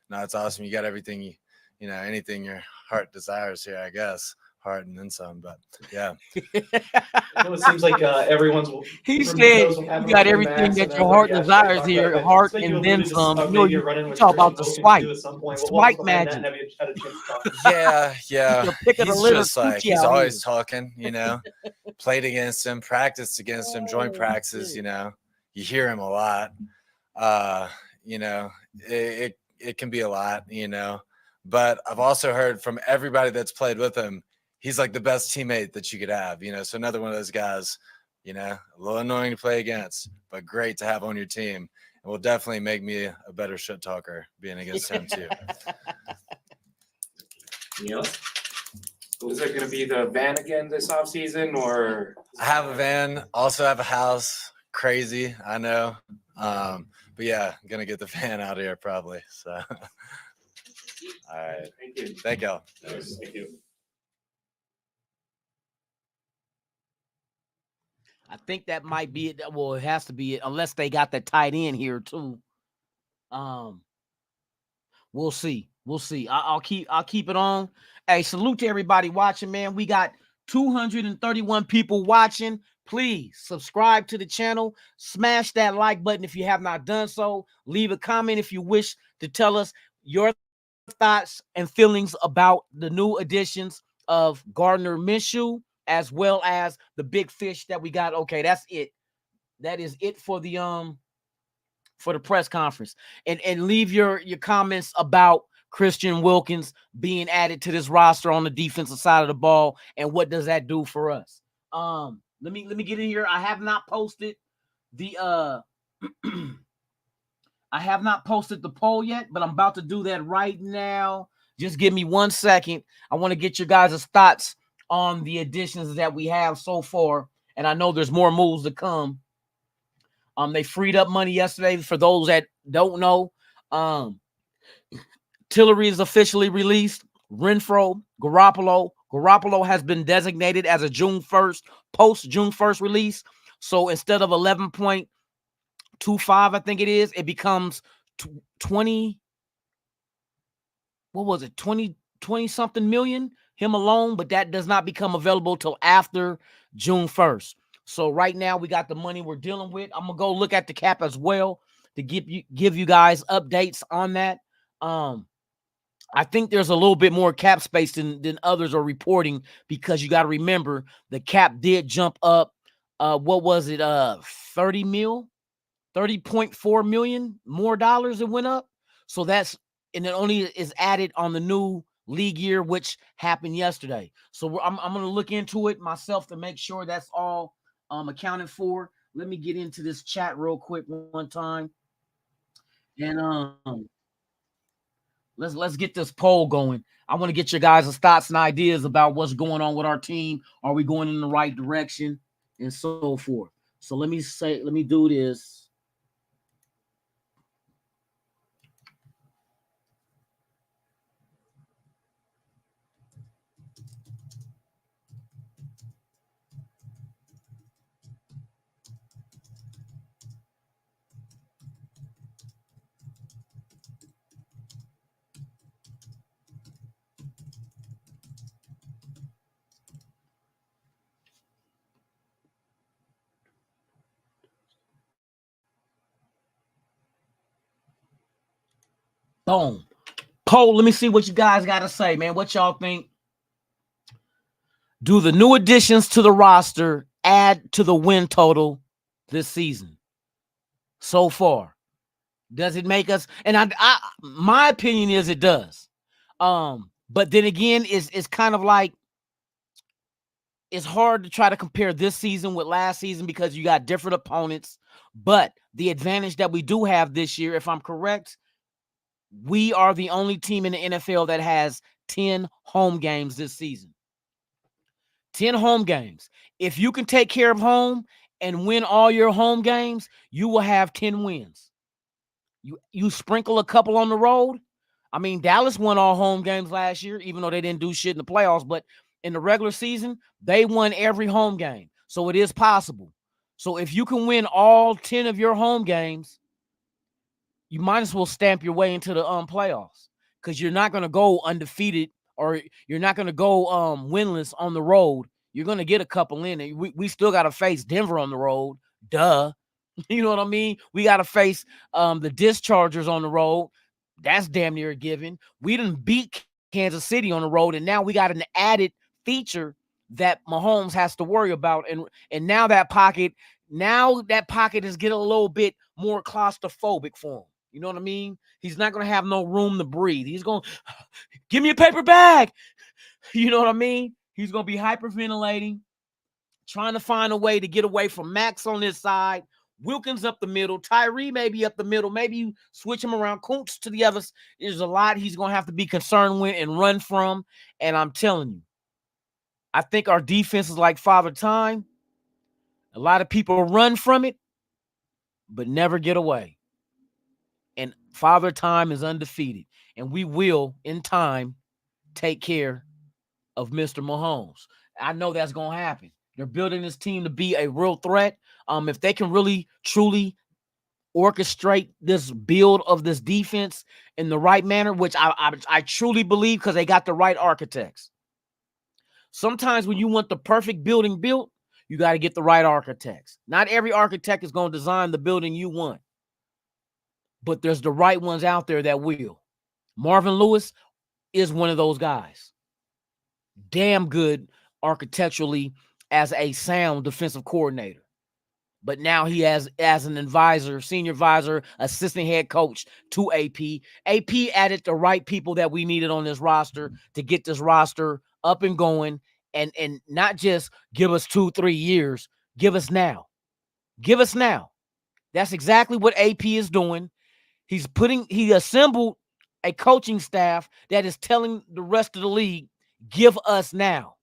no, it's awesome. You got everything, anything your heart desires here, I guess. Heart and then some, but yeah. It seems like everyone's. He said you got everything that your heart desires here, heart and then some. You talk about the swipe, magic. Yeah. Pick of the litter, just like he's always talking. Played against him, practiced against him, joint practices. You hear him a lot. It can be a lot. But I've also heard from everybody that's played with him, he's like the best teammate that you could have, so another one of those guys, a little annoying to play against, but great to have on your team, and will definitely make me a better shit talker being against him too. Is it going to be the van again this offseason, or? I have a van, also have a house. Crazy, I know. But yeah, I'm going to get the van out of here probably. So, all right. Thank you. Thank y'all. Thank you. I think that might be it. Well, it has to be it, unless they got that tight end here too. We'll see. I'll keep it on. Hey, salute to everybody watching, man. We got 231 people watching. Please subscribe to the channel. Smash that like button if you have not done so. Leave a comment if you wish to tell us your thoughts and feelings about the new additions of Gardner Minshew, as well as the big fish that we got. Okay, that's it. That is it for the press conference. And leave your comments about Christian Wilkins being added to this roster on the defensive side of the ball, and what does that do for us? Let me get in here. I have not posted the I have not posted the poll yet, but I'm about to do that right now. Just give me 1 second. I want to get your guys' thoughts on the additions that we have so far. And I know there's more moves to come. They freed up money yesterday. For those that don't know, Tillery is officially released. Renfro, Garoppolo has been designated as a June 1st, post-June 1st release. So instead of 11.25, I think it is, it becomes 20. What was it? 20 something million, him alone, but that does not become available till after June 1st. So right now we got the money we're dealing with. I'm gonna go look at the cap as well to give you guys updates on that. I think there's a little bit more cap space than others are reporting, because you got to remember the cap did jump up. What was it? 30.4 million more dollars it went up. So and it only is added on the new league year, which happened yesterday. So I'm going to look into it myself to make sure that's all accounted for. Let me get into this chat real quick one time. And let's get this poll going. I want to get your guys' thoughts and ideas about what's going on with our team. Are we going in the right direction and so forth? So let me do this. Boom. Poll, let me see what you guys got to say, man. What y'all think? Do the new additions to the roster add to the win total this season so far? Does it make us? And my opinion is it does. But then again, it's kind of like, it's hard to try to compare this season with last season because you got different opponents. But the advantage that we do have this year, if I'm correct, we are the only team in the NFL that has 10 home games this season. 10 home games. If you can take care of home and win all your home games, you will have 10 wins. You sprinkle a couple on the road. I mean, Dallas won all home games last year, even though they didn't do shit in the playoffs. But in the regular season, they won every home game. So it is possible. So if you can win all 10 of your home games, you might as well stamp your way into the playoffs, because you're not going to go undefeated, or you're not going to go winless on the road. You're going to get a couple in. We still got to face Denver on the road. Duh. You know what I mean? We got to face the Dischargers on the road. That's damn near a given. We didn't beat Kansas City on the road, and now we got an added feature that Mahomes has to worry about. And now that pocket is getting a little bit more claustrophobic for him. You know what I mean? He's not going to have no room to breathe. He's going to give me a paper bag. You know what I mean? He's going to be hyperventilating, trying to find a way to get away from Max on this side, Wilkins up the middle, Tyree maybe up the middle. Maybe you switch him around, Kuntz to the others. There's a lot he's going to have to be concerned with and run from. And I'm telling you, I think our defense is like Father Time. A lot of people run from it, but never get away. And Father Time is undefeated. And we will, in time, take care of Mr. Mahomes. I know that's going to happen. They're building this team to be a real threat. If they can really, truly orchestrate this build of this defense in the right manner, which I truly believe, because they got the right architects. Sometimes when you want the perfect building built, you got to get the right architects. Not every architect is going to design the building you want, but there's the right ones out there that will. Marvin Lewis is one of those guys. Damn good architecturally as a sound defensive coordinator. But now he has, as an advisor, senior advisor, assistant head coach to AP. AP added the right people that we needed on this roster to get this roster up and going, and not just give us 2-3 years. Give us now. Give us now. That's exactly what AP is doing. He assembled a coaching staff that is telling the rest of the league, give us now.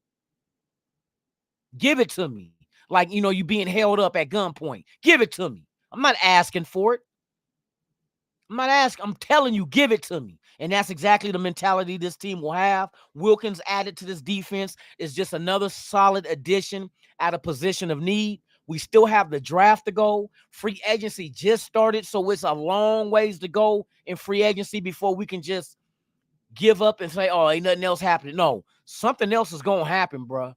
Give it to me. Like, you know, you being held up at gunpoint. Give it to me. I'm not asking for it. I'm telling you, give it to me. And that's exactly the mentality this team will have. Wilkins added to this defense is just another solid addition at a position of need. We still have the draft to go. Free agency just started, so it's a long ways to go in free agency before we can just give up and say, oh, ain't nothing else happening. No, something else is going to happen, bro.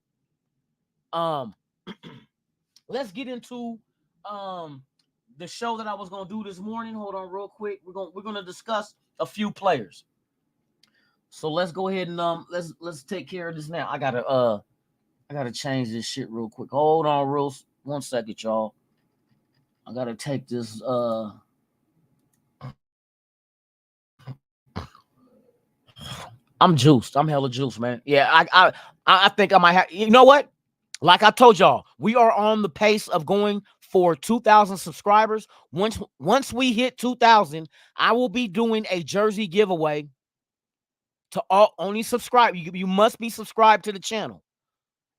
Let's get into the show that I was gonna do this morning. Hold on real quick. We're gonna discuss a few players. So let's go ahead and let's take care of this now. I gotta change this shit real quick. Hold on, real 1 second, y'all. I gotta take this I'm juiced. I'm hella juiced, man. Yeah, I think I might have. You know what? Like I told y'all, we are on the pace of going for 2,000 subscribers. Once we hit 2,000, I will be doing a jersey giveaway to all only subscribe. You must be subscribed to the channel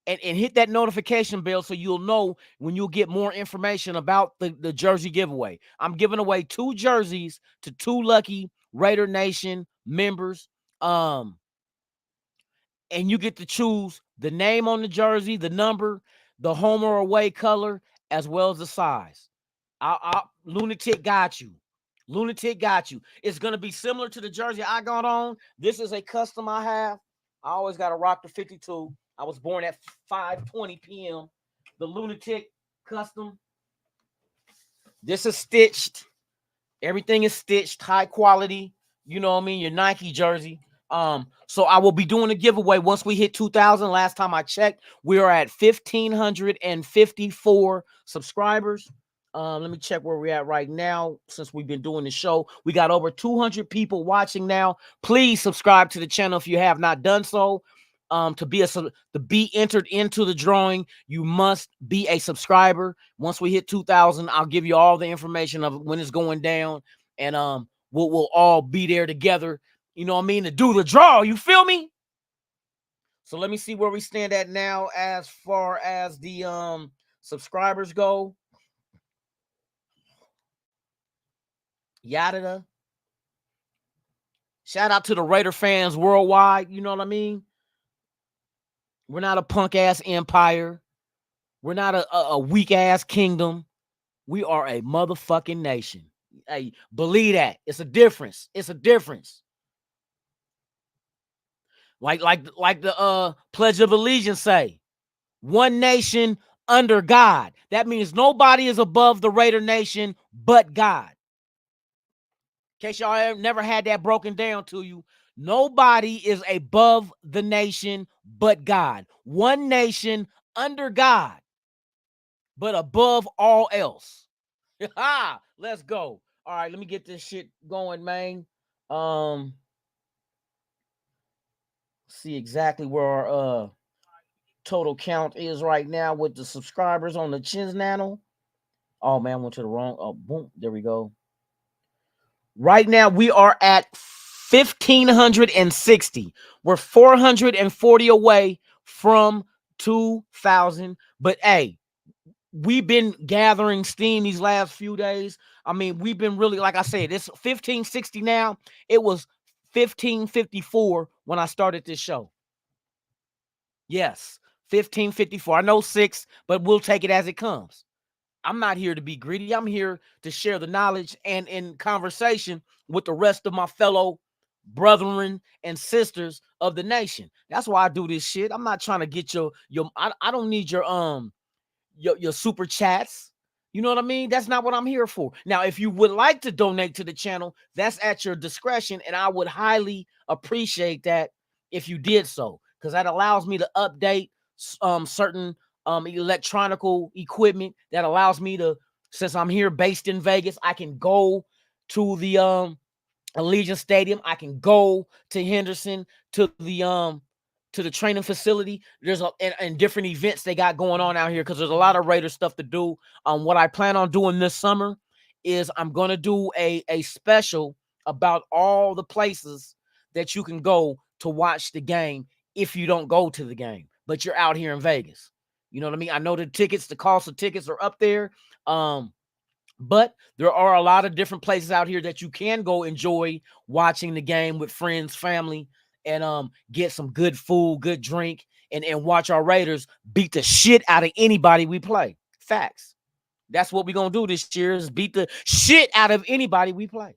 and hit that notification bell so you'll know when you'll get more information about the jersey giveaway. I'm giving away 2 jerseys to 2 lucky Raider Nation members. And you get to choose the name on the jersey, the number, the home or away color, as well as the size. Lunatic got you. Lunatic got you. It's going to be similar to the jersey I got on. This is a custom I have. I always got to rock the 52. I was born at 5:20 p.m. The Lunatic custom. This is stitched. Everything is stitched, high quality. You know what I mean? Your Nike jersey. So I will be doing a giveaway once we hit 2,000. Last time I checked, we are at 1,554 subscribers. Let me check where we're at right now. Since we've been doing the show, we got over 200 people watching now. Please subscribe to the channel if you have not done so. To be entered into the drawing, you must be a subscriber. Once we hit 2,000, I'll give you all the information of when it's going down, and we'll all be there together. You know what I mean? To do the draw. You feel me? So let me see where we stand at now as far as the subscribers go. Yada. Shout out to the Raider fans worldwide. You know what I mean? We're not a punk ass empire. We're not a weak ass kingdom. We are a motherfucking nation. Hey, believe that. It's a difference. It's a difference. Like the Pledge of Allegiance say, one nation under God. That means nobody is above the Raider Nation but God. In case y'all have never had that broken down to you, nobody is above the nation but God. One nation under God, but above all else. Let's go. All right, let me get this shit going, man. See exactly where our total count is right now with the subscribers on the channel. Oh man, I went to the wrong. Oh, boom. There we go. Right now we are at 1,560. We're 440 away from 2,000. But hey, we've been gathering steam these last few days. I mean, we've been really, like I said, it's 1,560 now. It was 1,554 when I started this show. Yes, 1,554. I know 6, but we'll take it as it comes. I'm not here to be greedy. I'm here to share the knowledge and in conversation with the rest of my fellow brethren and sisters of the nation. That's why I do this shit. I'm not trying to get I don't need your super chats. You know what I mean? That's not what I'm here for. Now, if you would like to donate to the channel, that's at your discretion, and I would highly appreciate that if you did so, because that allows me to update certain electronical equipment. That allows me to, since I'm here based in Vegas, I can go to the Allegiant Stadium. I can go to Henderson, to the training facility. There's and different events they got going on out here, because there's a lot of Raider stuff to do. What I plan on doing this summer is I'm gonna do a special about all the places that you can go to watch the game if you don't go to the game, but you're out here in Vegas. You know what I mean? I know the cost of tickets are up there. But there are a lot of different places out here that you can go enjoy watching the game with friends, family, and get some good food, good drink, and watch our Raiders beat the shit out of anybody we play. Facts. That's what we're going to do this year, is beat the shit out of anybody we play.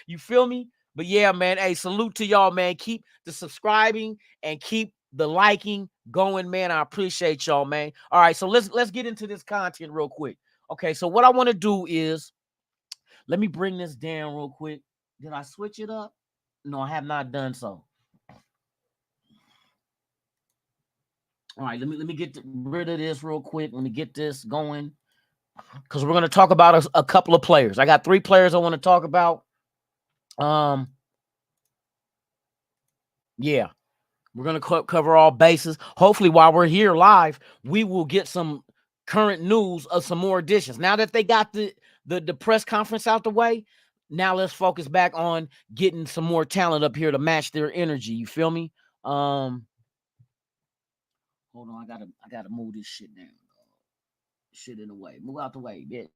You feel me? But yeah, man, hey, salute to y'all, man. Keep the subscribing and keep the liking going, man. I appreciate y'all, man. All right, so let's get into this content real quick. Okay, so what I want to do is, let me bring this down real quick. Did I switch it up? No, I have not done so. All right, let me get rid of this real quick. Let me get this going because we're going to talk about a couple of players. I got 3 players I want to talk about. Yeah, we're going to cover all bases. Hopefully, while we're here live, we will get some current news of some more additions. Now that they got the press conference out the way, now let's focus back on getting some more talent up here to match their energy. You feel me? Hold on, I gotta move this shit down. Shit in the way. Move out the way, bitch.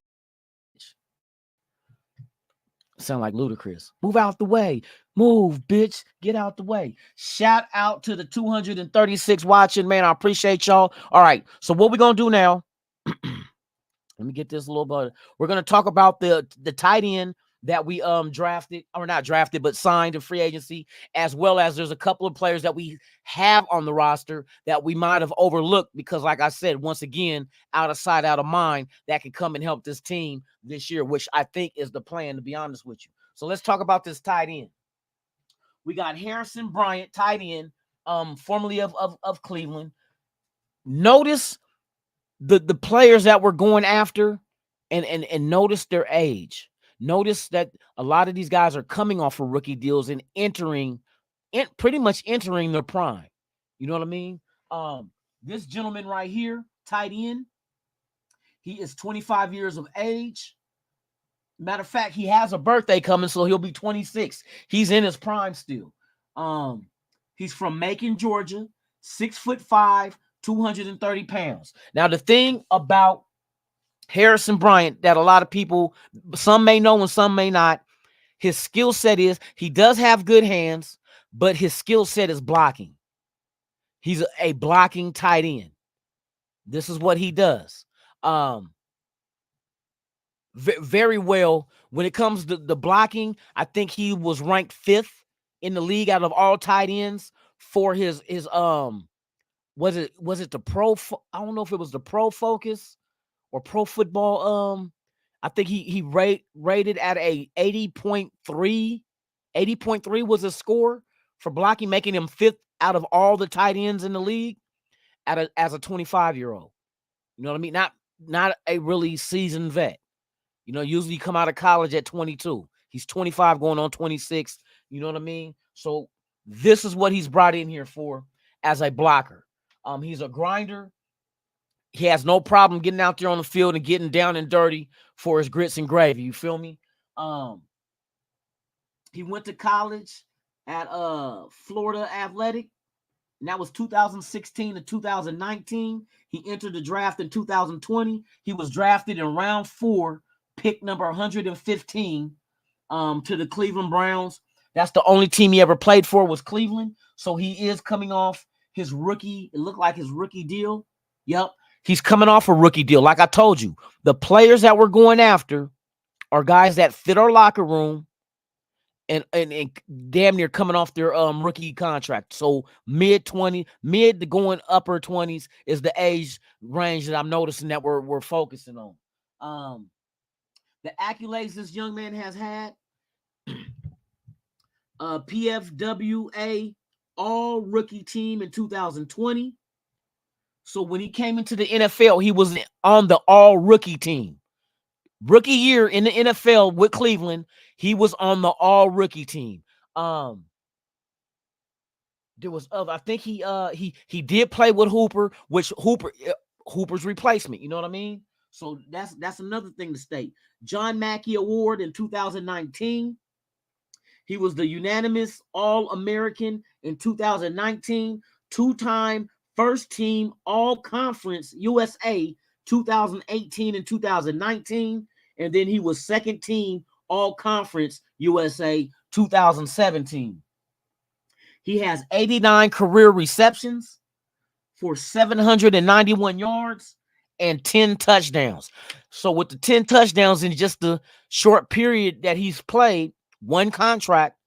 Sound like Ludacris. Move out the way. Move, bitch. Get out the way. Shout out to the 236 watching, man. I appreciate y'all. All right. So what we're gonna do now? Let me get this a little bit. We're gonna talk about the tight end that we drafted, or not drafted, but signed in free agency, as well as there's a couple of players that we have on the roster that we might have overlooked because, like I said, once again, out of sight, out of mind, that can come and help this team this year, which I think is the plan, to be honest with you. So let's talk about this tight end. We got Harrison Bryant, tight end, formerly of Cleveland. Notice the players that we're going after and notice their age. Notice that a lot of these guys are coming off of rookie deals and pretty much entering their prime. You know what I mean? This gentleman right here, tight end, he is 25 years of age. Matter of fact, he has a birthday coming, so he'll be 26. He's in his prime still. He's from Macon, Georgia, 6'5", 230 pounds. Now, the thing about Harrison Bryant that a lot of people, some may know and some may not, his skill set is he does have good hands, but his skill set is blocking. He's a blocking tight end. This is what he does. Very well. When it comes to the blocking, I think he was ranked 5th in the league out of all tight ends for his was it the pro? I don't know if it was the Pro Focus or Pro Football. I think he rated at a 80.3. 80.3 was his score for blocking, making him 5th out of all the tight ends in the league as a 25-year-old. You know what I mean? Not a really seasoned vet. You know, usually you come out of college at 22. He's 25 going on 26. You know what I mean? So this is what he's brought in here for as a blocker. He's a grinder. He has no problem getting out there on the field and getting down and dirty for his grits and gravy. You feel me? He went to college at Florida Athletic, and that was 2016 to 2019. He entered the draft in 2020. He was drafted in round 4, pick number 115 to the Cleveland Browns. That's the only team he ever played for was Cleveland. So he is coming off his rookie. It looked like his rookie deal. Yep. He's coming off a rookie deal. Like I told you, the players that we're going after are guys that fit our locker room and damn near coming off their rookie contract. So mid to going upper 20s is the age range that I'm noticing that we're focusing on. The accolades this young man has had: PFWA All Rookie Team in 2020. So when he came into the NFL, he was on the All Rookie Team. Rookie year in the NFL with Cleveland, he was on the All Rookie Team. There was I think he did play with Hooper, which Hooper's replacement. You know what I mean? So that's another thing to state. John Mackey Award in 2019. He was the unanimous All-American in 2019, 2-time first team All-Conference USA 2018 and 2019, and then he was second team All-Conference USA 2017. He has 89 career receptions for 791 yards and 10 touchdowns. So with the 10 touchdowns in just the short period that he's played, one contract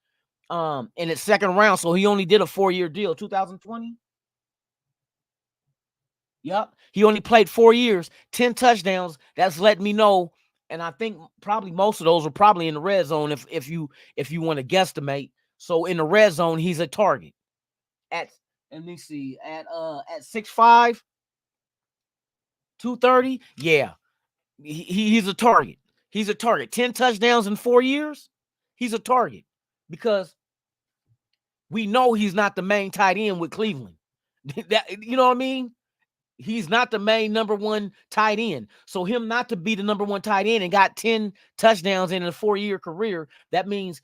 in its second round, so he only did a 4-year deal. 2020. Yep, he only played 4 years, 10 touchdowns. That's letting me know, and I think probably most of those were probably in the red zone. If you want to guesstimate, so in the red zone, he's a target. And let me see, at 6'5", 230, yeah, he's a target. He's a target. 10 touchdowns in 4 years. He's a target because we know he's not the main tight end with Cleveland. That, you know what I mean? He's not the main number one tight end. So him not to be the number one tight end and got 10 touchdowns in a 4-year career, that means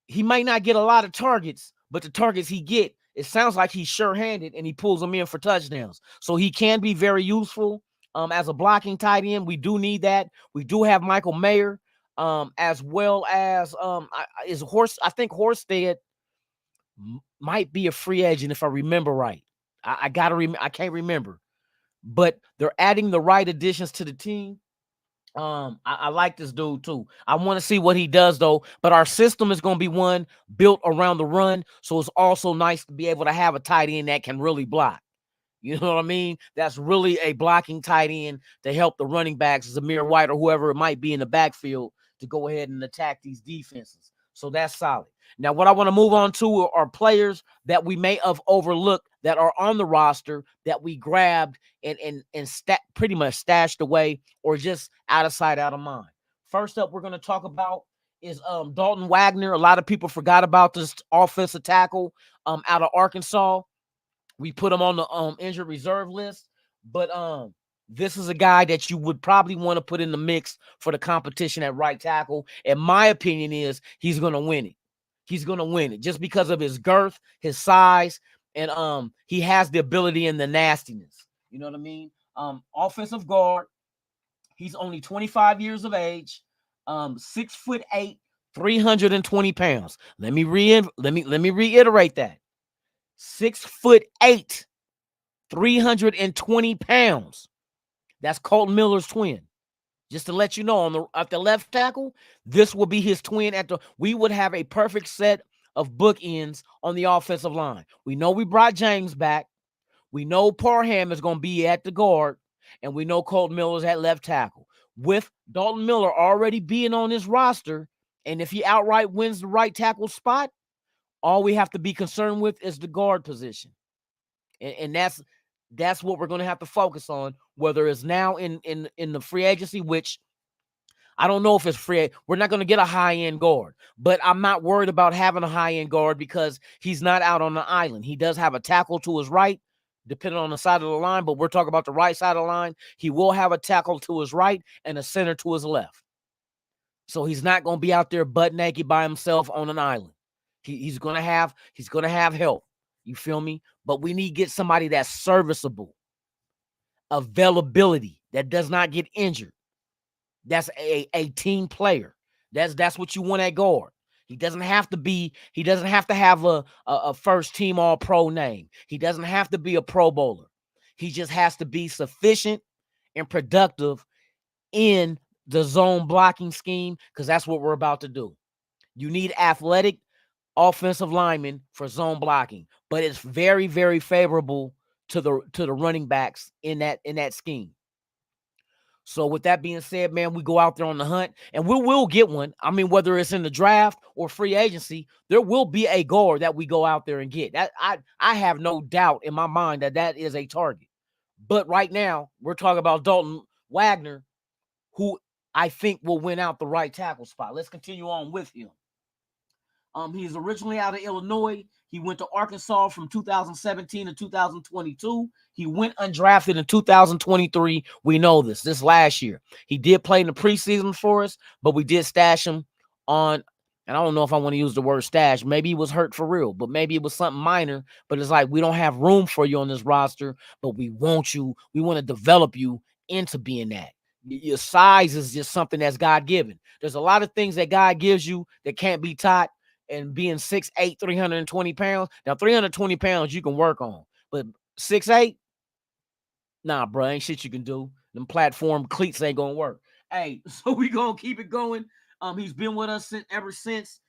he might not get a lot of targets, but the targets he get, it sounds like he's sure-handed and he pulls them in for touchdowns. So he can be very useful as a blocking tight end. We do need that. We do have Michael Mayer, as well as I think Horsted might be a free agent if I remember right. I can't remember, but they're adding the right additions to the team. I like this dude too. I want to see what he does though, but our system is going to be one built around the run. So it's also nice to be able to have a tight end that can really block. You know what I mean? That's really a blocking tight end to help the running backs, Zamir White or whoever it might be in the backfield, to go ahead and attack these defenses. So that's solid. Now, what I want to move on to are players that we may have overlooked that are on the roster that we grabbed and pretty much stashed away or just out of sight, out of mind. First up, we're going to talk about is Dalton Wagner. A lot of people forgot about this offensive tackle out of Arkansas. We put him on the injured reserve list, but this is a guy that you would probably want to put in the mix for the competition at right tackle. And my opinion is he's going to win it. He's going to win it just because of his girth, his size, and he has the ability and the nastiness. You know what I mean? Offensive guard. He's only 25 years of age, 6'8", 320 pounds. Let me reiterate that. 6'8", 320 pounds. That's Colton Miller's twin. Just to let you know, at the left tackle, this will be his twin. We would have a perfect set of bookends on the offensive line. We know we brought James back. We know Parham is going to be at the guard, and we know Colton Miller's at left tackle. With Dalton Miller already being on this roster, and if he outright wins the right tackle spot, all we have to be concerned with is the guard position. And that's what we're going to have to focus on, whether it's now in the free agency, which I don't know if it's free. We're not going to get a high-end guard, but I'm not worried about having a high-end guard because he's not out on the island. He does have a tackle to his right, depending on the side of the line, but we're talking about the right side of the line. He will have a tackle to his right and a center to his left. So he's not going to be out there butt naked by himself on an island. He's going to have help. You feel me? But we need to get somebody that's serviceable, availability, that does not get injured. That's a team player. That's what you want at guard. He doesn't have to have a first team all pro name. He doesn't have to be a pro bowler. He just has to be sufficient and productive in the zone blocking scheme, because that's what we're about to do. You need athletic offensive linemen for zone blocking, but it's very, very favorable to the running backs in that scheme. So with that being said, man, we go out there on the hunt, and we will get one. I mean, whether it's in the draft or free agency, there will be a guard that we go out there and get. That I have no doubt in my mind that is a target. But right now, we're talking about Dalton Wagner, who I think will win out the right tackle spot. Let's continue on with him. He's originally out of Illinois. He went to Arkansas from 2017 to 2022. He went undrafted in 2023. We know this last year. He did play in the preseason for us, but we did stash him on, and I don't know if I want to use the word stash. Maybe he was hurt for real, but maybe it was something minor. But it's like, we don't have room for you on this roster, but we want you. We want to develop you into being that. Your size is just something that's God-given. There's a lot of things that God gives you that can't be taught. And being 6'8", 320 pounds. Now, 320 pounds you can work on. But 6'8", nah, bro, ain't shit you can do. Them platform cleats ain't going to work. Hey, so we going to keep it going. He's been with us ever since.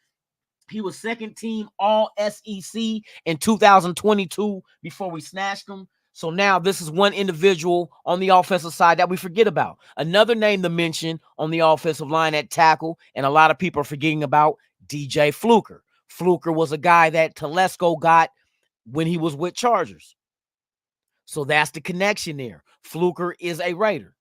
He was second team all SEC in 2022 before we snatched him. So now this is one individual on the offensive side that we forget about. Another name to mention on the offensive line at tackle, and a lot of people are forgetting about, DJ Fluker. Fluker was a guy that Telesco got when he was with Chargers. So that's the connection there. Fluker is a Raider.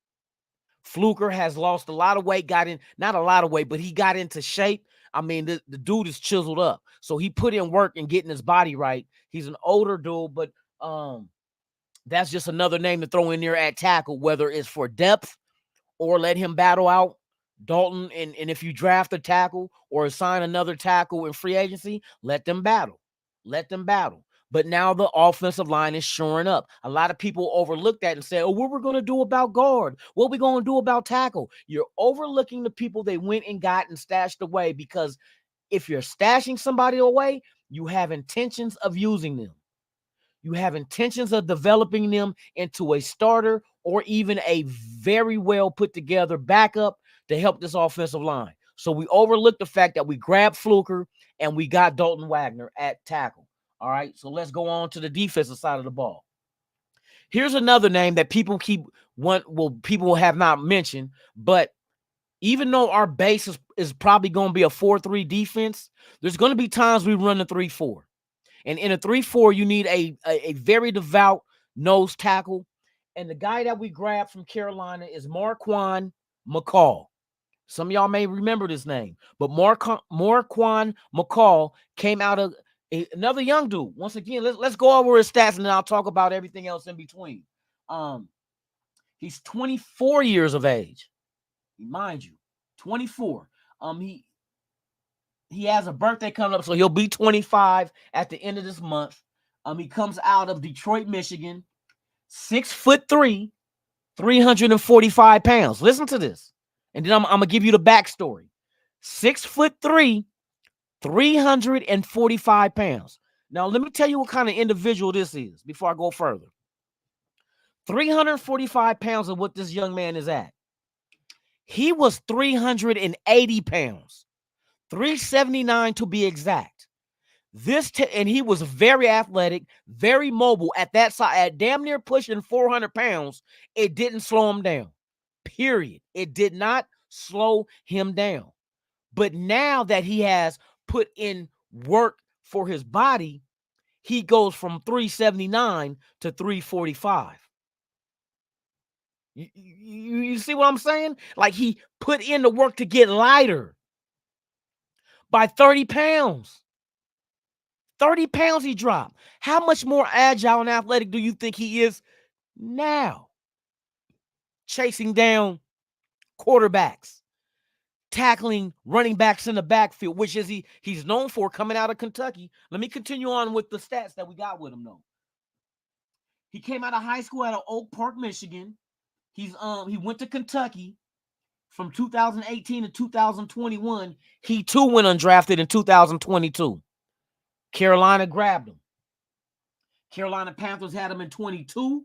Fluker has lost a lot of weight, not a lot of weight, but he got into shape. I mean, the dude is chiseled up. So he put in work in getting his body right. He's an older dude, but that's just another name to throw in there at tackle, whether it's for depth or let him battle out Dalton. And if you draft a tackle or assign another tackle in free agency, let them battle. Let them battle. But now the offensive line is shoring up. A lot of people overlook that and say, oh, what we're going to do about guard? What we going to do about tackle? You're overlooking the people they went and got and stashed away, because if you're stashing somebody away, you have intentions of using them. You have intentions of developing them into a starter or even a very well put together backup to help this offensive line. So we overlooked the fact that we grabbed Fluker and we got Dalton Wagner at tackle. All right, so let's go on to the defensive side of the ball. Here's another name that people people have not mentioned, but even though our base is probably going to be a 4-3 defense, there's going to be times we run a 3-4. And in a 3-4, you need a very devout nose tackle. And the guy that we grabbed from Carolina is Marquand McCall. Some of y'all may remember this name, but Marquand McCall came out of another young dude. Once again, let's go over his stats and then I'll talk about everything else in between. He's 24 years of age. Mind you, 24. He has a birthday coming up, so he'll be 25 at the end of this month. He comes out of Detroit, Michigan, 6'3", 345 pounds. Listen to this. And then I'm gonna give you the backstory. 6'3", 345 pounds. Now, let me tell you what kind of individual this is before I go further. 345 pounds of what this young man is at. He was 380 pounds, 379 to be exact. And he was very athletic, very mobile at that size, at damn near pushing 400 pounds. It didn't slow him down. Period. It did not slow him down. But now that he has put in work for his body, he goes from 379 to 345. You see what I'm saying? Like, he put in the work to get lighter by 30 pounds. 30 pounds he dropped. How much more agile and athletic do you think he is now? Chasing down quarterbacks, tackling running backs in the backfield, which is he's known for coming out of Kentucky. Let me continue on with the stats that we got with him, though. He came out of high school out of Oak Park, Michigan. He went to Kentucky from 2018 to 2021. He too went undrafted in 2022. Carolina grabbed him. Carolina Panthers had him in 22,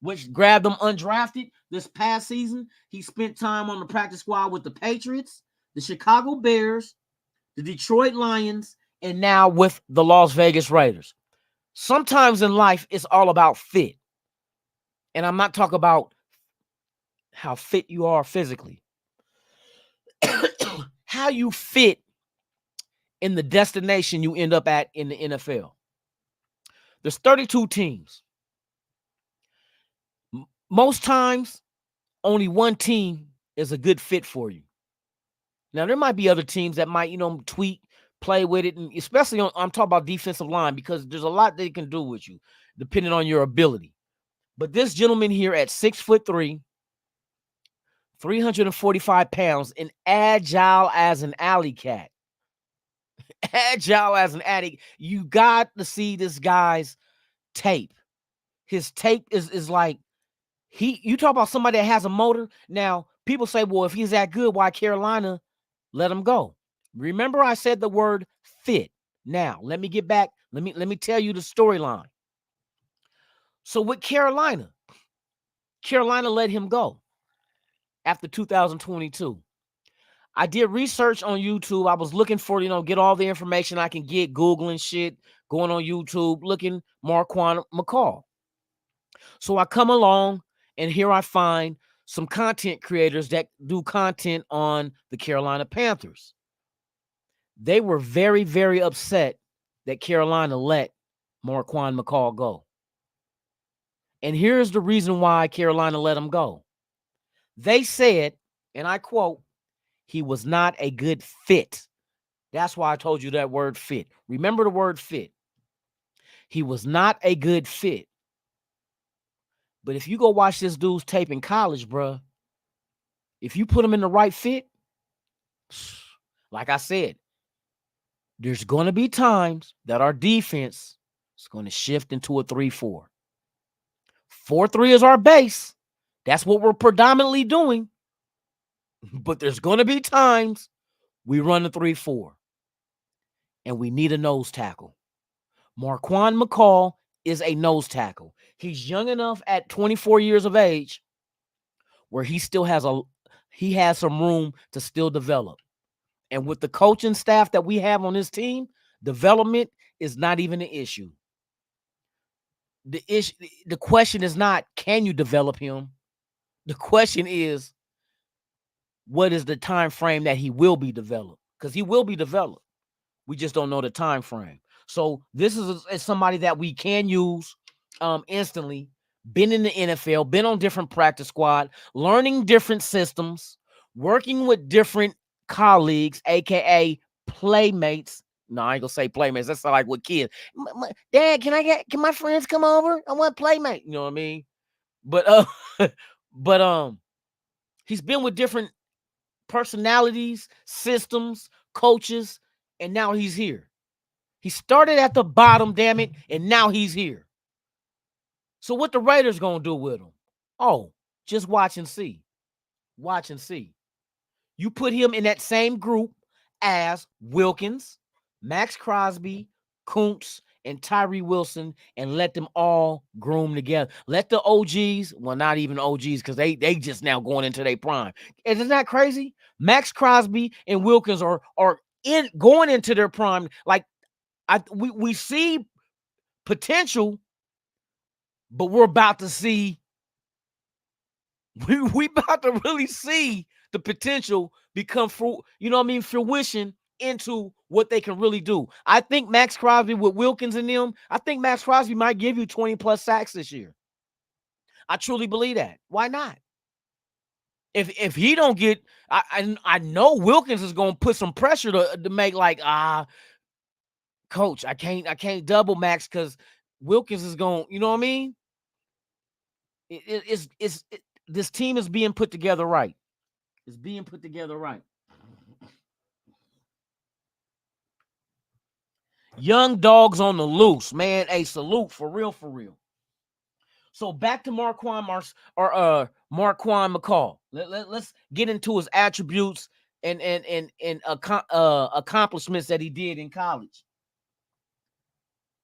which grabbed him undrafted. This past season, he spent time on the practice squad with the Patriots, the Chicago Bears, the Detroit Lions, and now with the Las Vegas Raiders. Sometimes in life, it's all about fit. And I'm not talking about how fit you are physically. How you fit in the destination you end up at in the NFL. There's 32 teams. Most times, only one team is a good fit for you. Now, there might be other teams that might, tweak, play with it, and especially I'm talking about defensive line, because there's a lot they can do with you, depending on your ability. But this gentleman here at 6'3", 345 pounds, and agile as an alley cat. Agile as an addict. You got to see this guy's tape. His tape is like, you talk about somebody that has a motor. Now, people say, well, if he's that good, why Carolina let him go? Remember, I said the word fit. Now, let me get back. Let me tell you the storyline. So with Carolina let him go after 2022. I did research on YouTube. I was looking for, get all the information I can get, Googling shit, going on YouTube, looking Marquand McCall. So I come along, and here I find some content creators that do content on the Carolina Panthers. They were very, very upset that Carolina let Marquand McCall go. And here's the reason why Carolina let him go. They said, and I quote, he was not a good fit. That's why I told you that word fit. Remember the word fit. He was not a good fit. But if you go watch this dude's tape in college, bruh, if you put him in the right fit, like I said, there's going to be times that our defense is going to shift into a 3-4. 4-3 is our base. That's what we're predominantly doing. But there's going to be times we run a 3-4. And we need a nose tackle. Marquand McCall is a nose tackle. He's young enough at 24 years of age where he still has some room to still develop. And with the coaching staff that we have on this team, development is not even an issue. The question is not, can you develop him? The question is, what is the time frame that he will be developed? Because he will be developed. We just don't know the time frame. So this is somebody that we can use instantly. Been in the NFL, been on different practice squad, learning different systems, working with different colleagues, aka playmates. No, I ain't gonna say playmates. That's like with kids. Dad, can my friends come over? I want playmate. You know what I mean? But he's been with different personalities, systems, coaches, and now he's here. He started at the bottom, damn it, and now he's here. So what the Raiders gonna do with him? Oh, just watch and see. Watch and see. You put him in that same group as Wilkins, Max Crosby, Kuntz, and Tyree Wilson, and let them all groom together. Let the OGs, well, not even OGs, because they just now going into their prime. Isn't that crazy? Max Crosby and Wilkins are going into their prime. Like we see potential, but we're about to see. We about to really see the potential become fruition into what they can really do. I think Max Crosby with Wilkins and them, I think Max Crosby might give you 20 plus sacks this year. I truly believe that. Why not? If he don't get, I know Wilkins is gonna put some pressure to make like, coach, I can't double Max because Wilkins is going, you know what I mean? This team is being put together right. It's being put together right. Young dogs on the loose, man. A salute for real, for real. So back to Marquand McCall. Let's get into his attributes and accomplishments that he did in college.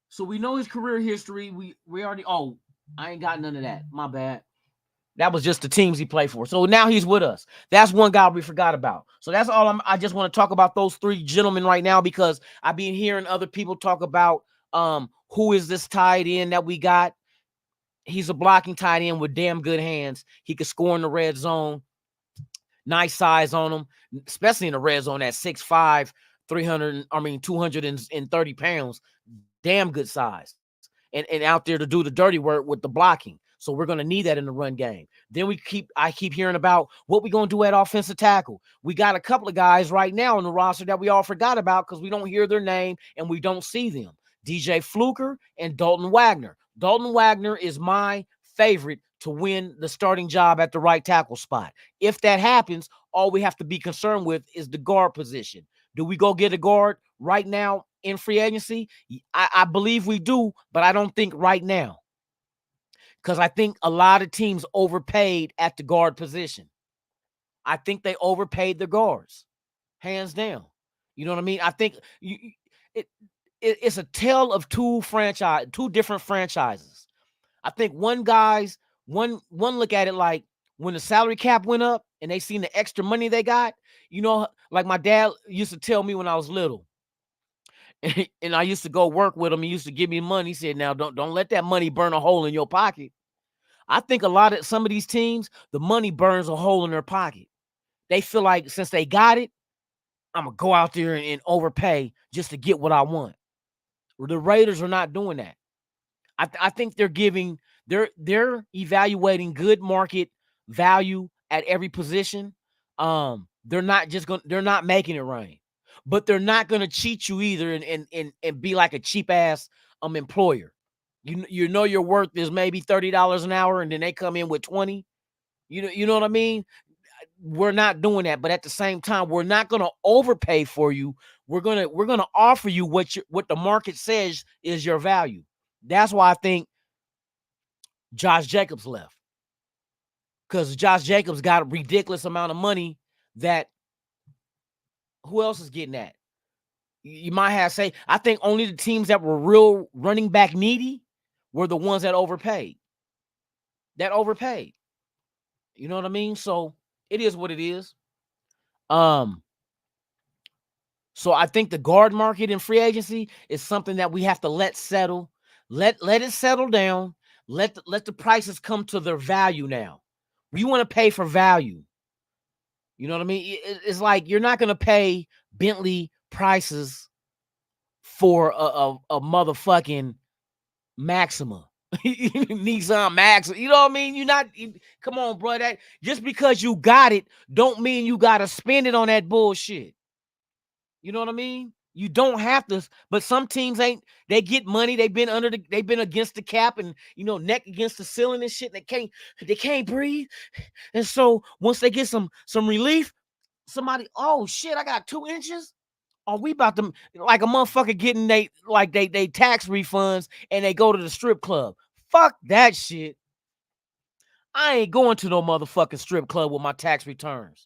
So we know his career history. We already. Oh, I ain't got none of that. My bad. That was just the teams he played for. So now he's with us. That's one guy we forgot about. So that's all I just want to talk about those three gentlemen right now because I've been hearing other people talk about who is this tight end that we got. He's a blocking tight end with damn good hands. He could score in the red zone. Nice size on him, especially in the red zone at 6'5", 230 pounds. Damn good size. And out there to do the dirty work with the blocking. So we're going to need that in the run game. Then I keep hearing about what we're going to do at offensive tackle. We got a couple of guys right now on the roster that we all forgot about because we don't hear their name and we don't see them. DJ Fluker and Dalton Wagner. Dalton Wagner is my favorite to win the starting job at the right tackle spot. If that happens, all we have to be concerned with is the guard position. Do we go get a guard right now in free agency? I believe we do, but I don't think right now. Because I think a lot of teams overpaid at the guard position. I think they overpaid the guards, hands down. You know what I mean? I think it's a tale of two different franchises. I think one look at it like when the salary cap went up and they seen the extra money they got. You know, like my dad used to tell me when I was little. And I used to go work with him. He used to give me money. He said, now don't let that money burn a hole in your pocket. I think some of these teams, the money burns a hole in their pocket. They feel like since they got it, I'm going to go out there and overpay just to get what I want. The Raiders are not doing that. I think they're evaluating good market value at every position. They're not making it rain, but they're not gonna cheat you either and be like a cheap ass employer. You know your worth is maybe $30 an hour, and then they come in with 20. You know what I mean? We're not doing that, but at the same time, we're not gonna overpay for you. We're gonna offer you what the market says is your value. That's why I think Josh Jacobs left, because Josh Jacobs got a ridiculous amount of money that who else is getting that? You might have say, I think only the teams that were real running back needy were the ones that overpaid. You know what I mean? So it is what it is. So I think the guard market in free agency is something that we have to let settle. Let it settle down. Let the prices come to their value now. We want to pay for value. You know what I mean? It's like you're not going to pay Bentley prices for a motherfucking Maxima. Nissan Maxima. You know what I mean? Come on, bro. That just because you got it don't mean you got to spend it on that bullshit. You know what I mean? You don't have to, but some teams they get money. They've been against the cap and neck against the ceiling and shit. They can't breathe. And so once they get some relief, somebody, oh shit, I got 2 inches. Are we about to like a motherfucker getting they tax refunds and they go to the strip club? Fuck that shit. I ain't going to no motherfucking strip club with my tax returns.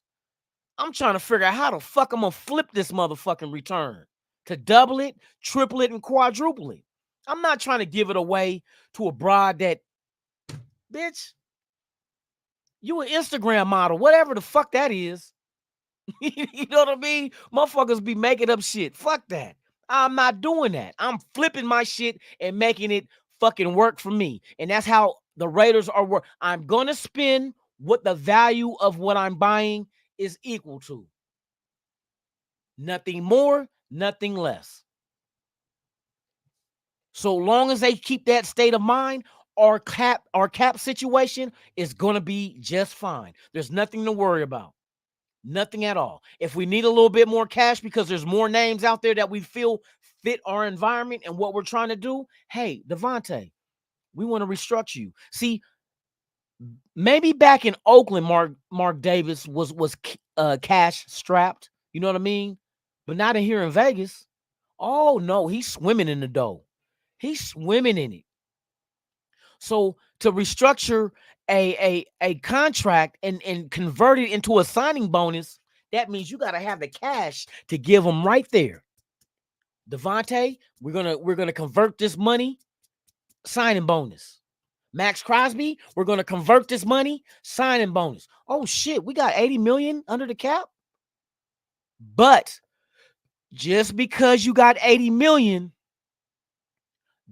I'm trying to figure out how the fuck I'm gonna flip this motherfucking return to double it, triple it, and quadruple it. I'm not trying to give it away to a broad that, bitch, you an Instagram model, whatever the fuck that is. You know what I mean? Motherfuckers be making up shit. Fuck that. I'm not doing that. I'm flipping my shit and making it fucking work for me. And that's how the Raiders are. I'm gonna spend what the value of what I'm buying is equal to. Nothing more, nothing less. So long as they keep that state of mind, our cap situation is going to be just fine. There's nothing to worry about. Nothing at all. If we need a little bit more cash because there's more names out there that we feel fit our environment and what we're trying to do, hey, Devontae, we want to restructure you. See, maybe back in Oakland, Mark Davis was cash strapped. You know what I mean? But not in here in Vegas. Oh no, he's swimming in the dough. He's swimming in it. So to restructure a contract and convert it into a signing bonus, that means you got to have the cash to give him right there. Devontae, we're gonna convert this money, signing bonus. Max Crosby, we're gonna convert this money, signing bonus. Oh shit, we got 80 million under the cap. But just because you got 80 million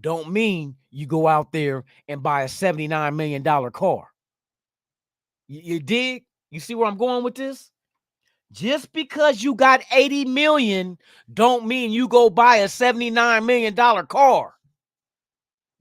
don't mean you go out there and buy a $79 million car. You dig? You see where I'm going with this? Just because you got 80 million don't mean you go buy a $79 million car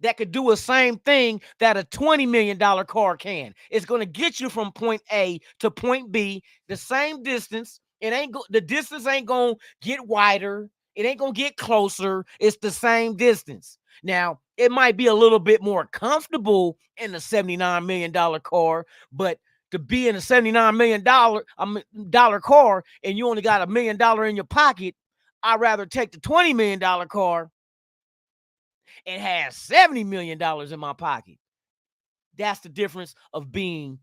that could do the same thing that a $20 million car can. It's going to get you from point A to point B, the same distance. The distance ain't going to get wider. It ain't going to get closer. It's the same distance. Now, it might be a little bit more comfortable in the $79 million car, but to be in a $79 million car and you only got $1 million in your pocket, I'd rather take the $20 million car and have $70 million in my pocket. That's the difference of being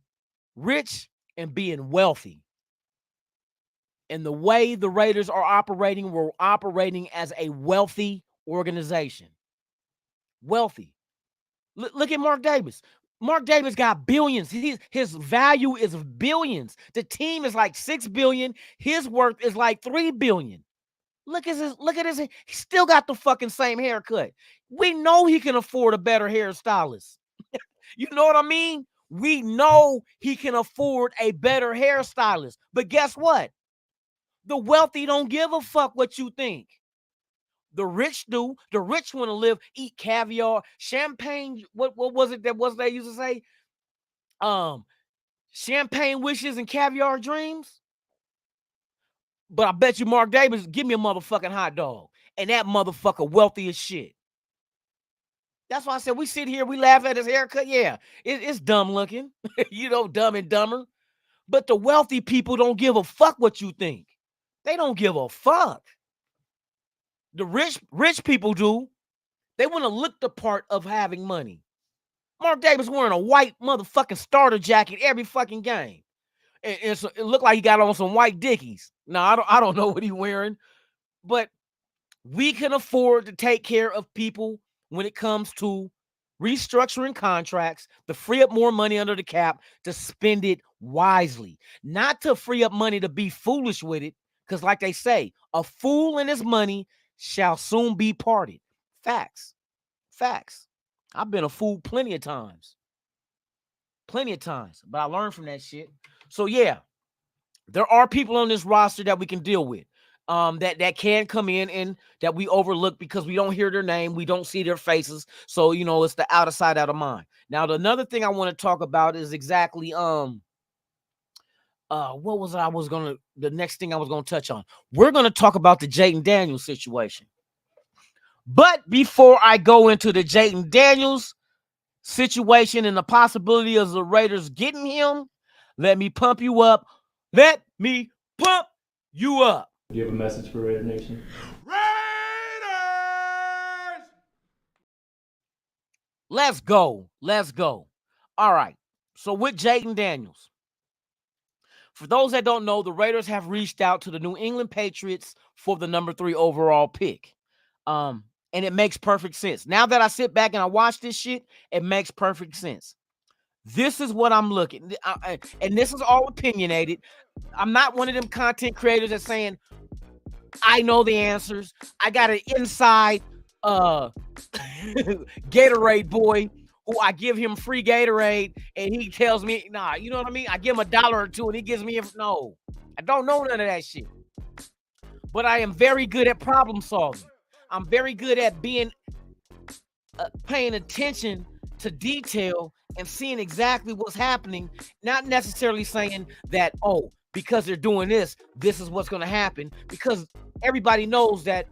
rich and being wealthy. And the way the Raiders are operating, we're operating as a wealthy organization. Wealthy. Look at Mark Davis. Mark Davis got billions. His value is billions. The team is like $6 billion. His worth is like $3 billion. Look at his. He still got the fucking same haircut. We know he can afford a better hairstylist. You know what I mean? We know he can afford a better hairstylist. But guess what? The wealthy don't give a fuck what you think. The rich do. The rich want to live, eat caviar, champagne. What was it that they used to say? Champagne wishes and caviar dreams. But I bet you Mark Davis give me a motherfucking hot dog. And that motherfucker wealthy as shit. That's why I said we sit here, we laugh at his haircut. Yeah, it's dumb looking. Dumb and dumber. But the wealthy people don't give a fuck what you think. They don't give a fuck. The rich people do. They want to look the part of having money. Mark Davis wearing a white motherfucking starter jacket every fucking game. And it looked like he got on some white Dickies. Now, I don't know what he's wearing, but we can afford to take care of people when it comes to restructuring contracts, to free up more money under the cap, to spend it wisely, not to free up money to be foolish with it. Because like they say, a fool and his money shall soon be parted. Facts. I've been a fool plenty of times, but I learned from that shit. So yeah, there are people on this roster that we can deal with, that can come in and that we overlook because we don't hear their name, we don't see their faces. So it's the out of sight, out of mind. Now, another thing I want to talk about is exactly the next thing I was gonna touch on. We're gonna talk about the Jaden Daniels situation. But before I go into the Jaden Daniels situation and the possibility of the Raiders getting him, let me pump you up. Let me pump you up. Do you have a message for Raider Nation? Raiders! Let's go. All right. So with Jaden Daniels, for those that don't know, the Raiders have reached out to the New England Patriots for the number 3 overall pick. And it makes perfect sense. Now that I sit back and I watch this shit, it makes perfect sense. This is what I'm looking, and this is all opinionated. I'm not one of them content creators that's saying, I know the answers. I got an inside Gatorade boy who I give him free Gatorade and he tells me, nah, you know what I mean? I give him $1 or $2 and he gives me no. I don't know none of that shit. But I am very good at problem solving. I'm very good at being paying attention to detail and seeing exactly what's happening, not necessarily saying that, oh, because they're doing this, this is what's going to happen, because everybody knows that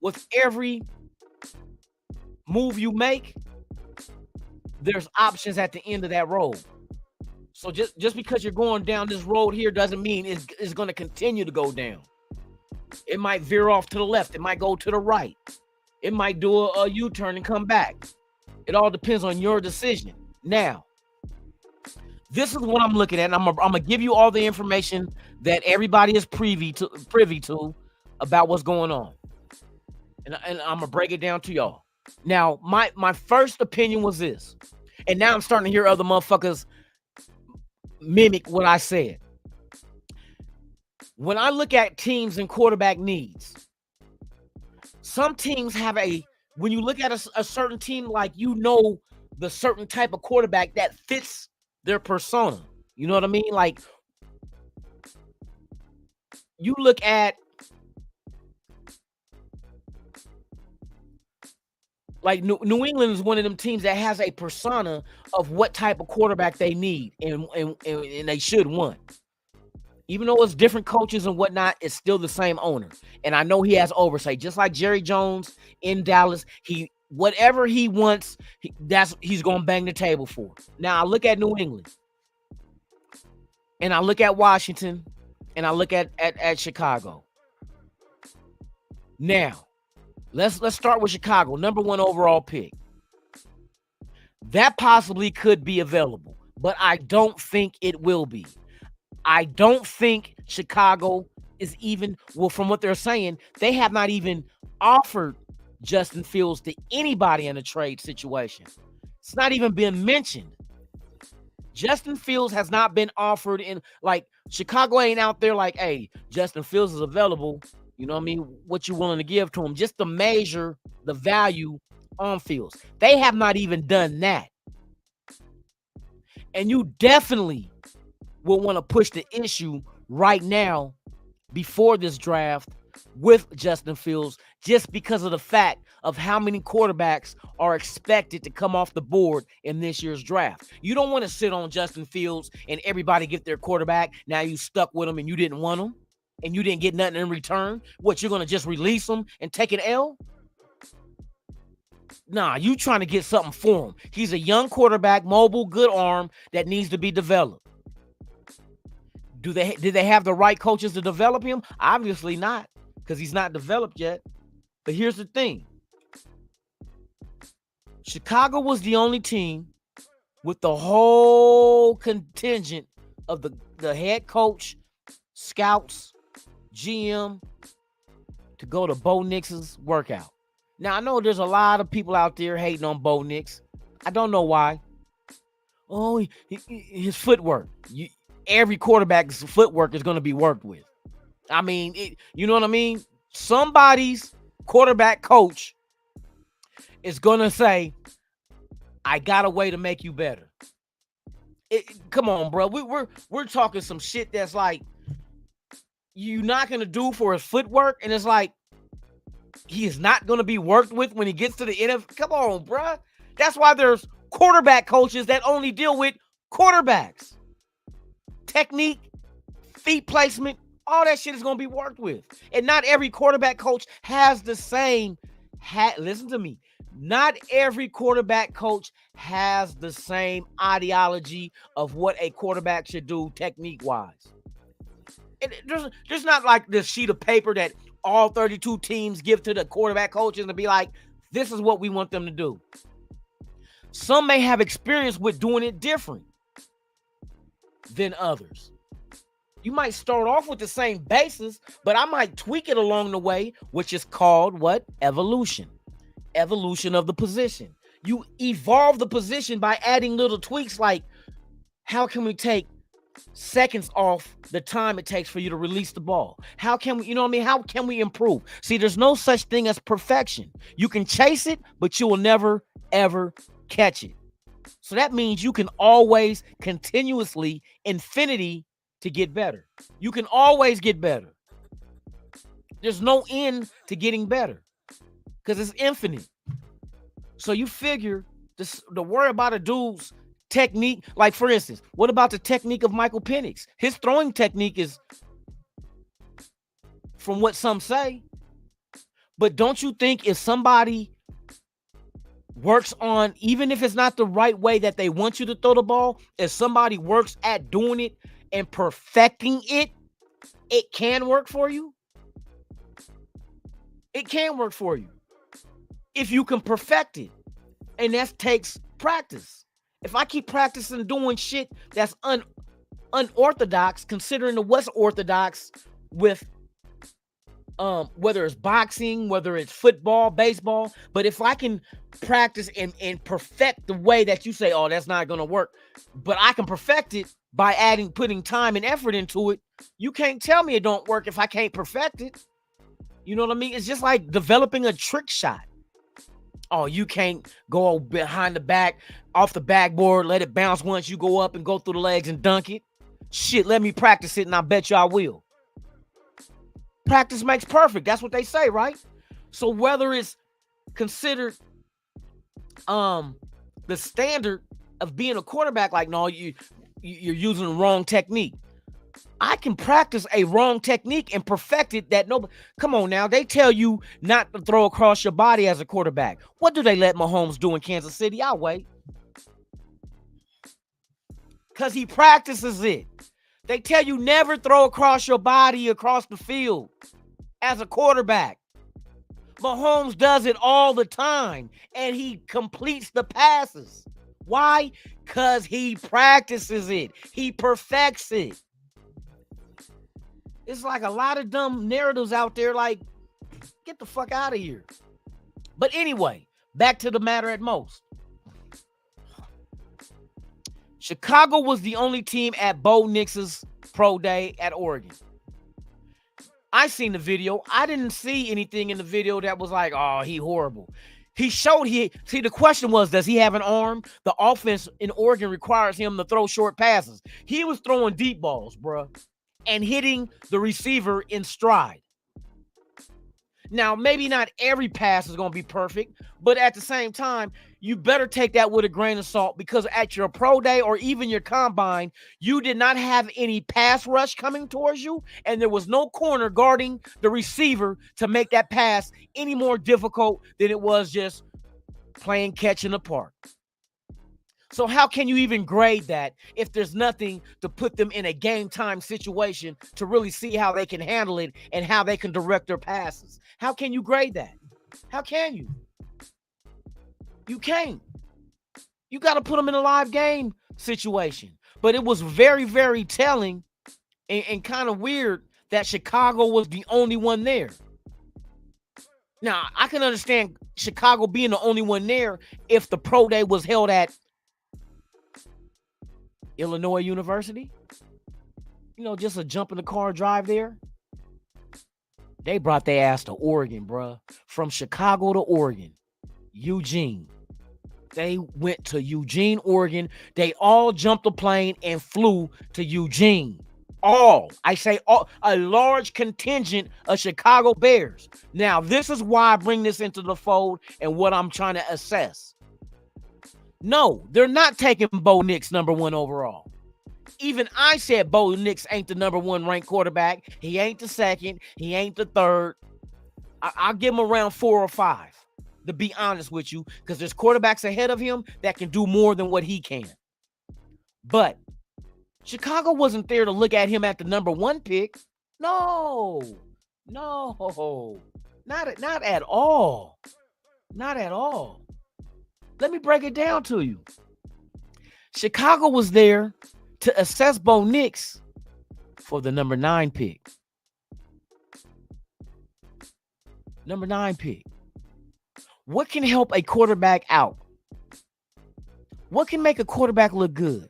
with every move you make, there's options at the end of that road. So just because you're going down this road here doesn't mean it's going to continue to go down. It might veer off to the left. It might go to the right. It might do a U-turn and come back. It all depends on your decision. Now, this is what I'm looking at. And I'm gonna give you all the information that everybody is privy to about what's going on. And I'm gonna break it down to y'all. Now, my first opinion was this. And now I'm starting to hear other motherfuckers mimic what I said. When I look at teams and quarterback needs, some teams have when you look at a certain team, like the certain type of quarterback that fits their persona. You know what I mean? Like, you look at like New England is one of them teams that has a persona of what type of quarterback they need and they should want. Even though it's different coaches and whatnot, it's still the same owner. And I know he has oversight, just like Jerry Jones in Dallas. Whatever he wants, he's going to bang the table for. Now, I look at New England, and I look at Washington, and I look at Chicago. Now, let's start with Chicago, number 1 overall pick. That possibly could be available, but I don't think it will be. I don't think Chicago is even, well, from what they're saying, they have not even offered Justin Fields to anybody in a trade situation. It's not even been mentioned. Justin Fields has not been offered in, like, Chicago ain't out there like, hey, Justin Fields is available. You know what I mean? What you willing to give to him, just to measure the value on Fields. They have not even done that. And you definitely will want to push the issue right now before this draft with Justin Fields just because of the fact of how many quarterbacks are expected to come off the board in this year's draft. You don't want to sit on Justin Fields and everybody get their quarterback. Now you stuck with him and you didn't want him and you didn't get nothing in return. What, you're going to just release him and take an L? Nah, you trying to get something for him. He's a young quarterback, mobile, good arm that needs to be developed. Did they have the right coaches to develop him? Obviously not, because he's not developed yet. But here's the thing. Chicago was the only team with the whole contingent of the head coach, scouts, GM to go to Bo Nix's workout. Now, I know there's a lot of people out there hating on Bo Nix. I don't know why. Oh, his footwork. Every quarterback's footwork is going to be worked with. I mean, you know what I mean? Somebody's quarterback coach is going to say, I got a way to make you better. Come on, bro. We're talking some shit that's like you're not going to do for his footwork, and it's like he is not going to be worked with when he gets to the NFL. Come on, bro. That's why there's quarterback coaches that only deal with quarterbacks. Technique, feet placement, all that shit is going to be worked with. And not every quarterback coach has the same, listen to me, not every quarterback coach has the same ideology of what a quarterback should do technique-wise. And there's not like this sheet of paper that all 32 teams give to the quarterback coaches and be like, this is what we want them to do. Some may have experience with doing it different than others. You might start off with the same basis, but I might tweak it along the way, which is called what? Evolution. Evolution of the position. You evolve the position by adding little tweaks like, how can we take seconds off the time it takes for you to release the ball? How can we, you know what I mean? How can we improve? See, there's no such thing as perfection. You can chase it, but you will never, ever catch it. So that means you can always continuously infinity to get better. You can always get better. There's no end to getting better because it's infinite. So you figure the worry about a dude's technique, like for instance, what about the technique of Michael Penix? His throwing technique is, from what some say, but don't you think if somebody works on, even if it's not the right way that they want you to throw the ball, if somebody works at doing it and perfecting it, it can work for you? It can work for you if you can perfect it. And that takes practice. If I keep practicing doing shit that's unorthodox, considering what's orthodox with whether it's boxing, whether it's football, baseball, but if I can practice and perfect the way that you say, oh, that's not going to work, but I can perfect it by putting time and effort into it, you can't tell me it don't work if I can't perfect it. You know what I mean? It's just like developing a trick shot. Oh, you can't go behind the back, off the backboard, let it bounce once, you go up and go through the legs and dunk it. Shit, let me practice it and I bet you I will. Practice makes perfect. That's what they say, right? So whether it's considered the standard of being a quarterback, like, no, you're using the wrong technique. I can practice a wrong technique and perfect it that nobody. Come on now. They tell you not to throw across your body as a quarterback. What do they let Mahomes do in Kansas City? I'll wait. Because he practices it. They tell you never throw across your body across the field as a quarterback. Mahomes does it all the time, and he completes the passes. Why? Because he practices it. He perfects it. It's like a lot of dumb narratives out there, like, get the fuck out of here. But anyway, back to the matter at most. Chicago was the only team at Bo Nix's pro day at Oregon. I seen the video. I didn't see anything in the video that was like, oh, he horrible. He showed see, the question was, does he have an arm? The offense in Oregon requires him to throw short passes. He was throwing deep balls, bruh, and hitting the receiver in stride. Now, maybe not every pass is going to be perfect, but at the same time, you better take that with a grain of salt because at your pro day or even your combine, you did not have any pass rush coming towards you, and there was no corner guarding the receiver to make that pass any more difficult than it was just playing catch in the park. So how can you even grade that if there's nothing to put them in a game time situation to really see how they can handle it and how they can direct their passes? How can you grade that? How can you? You can't. You got to put them in a live game situation. But it was very, very telling and kind of weird that Chicago was the only one there. Now, I can understand Chicago being the only one there if the pro day was held at Illinois University, just a jump in the car drive there. They brought their ass to Oregon, bruh. From Chicago to Oregon, Eugene. They went to Eugene, Oregon. They all jumped a plane and flew to Eugene. I say all, a large contingent of Chicago Bears. Now, this is why I bring this into the fold and what I'm trying to assess. No, they're not taking Bo Nix number 1 overall. Even I said Bo Nix ain't the number 1 ranked quarterback. He ain't the 2nd. He ain't the 3rd. I'll give him around 4 or 5, to be honest with you, because there's quarterbacks ahead of him that can do more than what he can. But Chicago wasn't there to look at him at the number 1 pick. No, not at all. Not at all. Let me break it down to you. Chicago was there to assess Bo Nix for the number 9 pick. Number 9 pick. What can help a quarterback out? What can make a quarterback look good?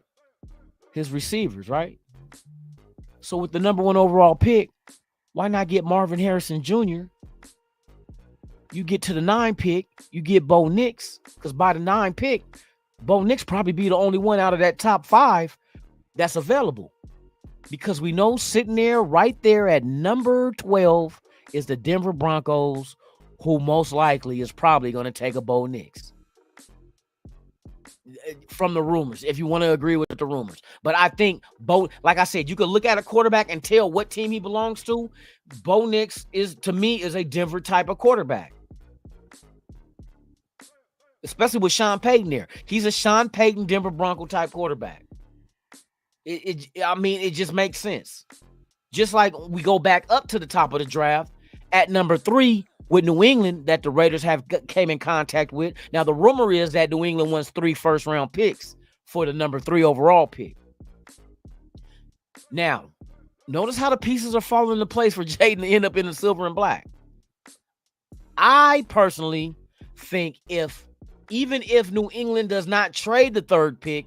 His receivers, right? So with the number 1 overall pick, why not get Marvin Harrison Jr.? You get to the 9 pick, you get Bo Nix, because by the 9 pick, Bo Nix probably be the only one out of that top 5 that's available. Because we know sitting there, right there at number 12 is the Denver Broncos, who most likely is probably going to take a Bo Nix. From the rumors, if you want to agree with the rumors. But I think Bo, like I said, you could look at a quarterback and tell what team he belongs to. Bo Nix is, to me, is a Denver type of quarterback. Especially with Sean Payton there. He's a Sean Payton, Denver Bronco type quarterback. It just makes sense. Just like we go back up to the top of the draft at number 3 with New England that the Raiders came in contact with. Now, the rumor is that New England wants 3 first-round picks for the number 3 overall pick. Now, notice how the pieces are falling into place for Jaden to end up in the silver and black. I personally think even if New England does not trade the 3rd pick,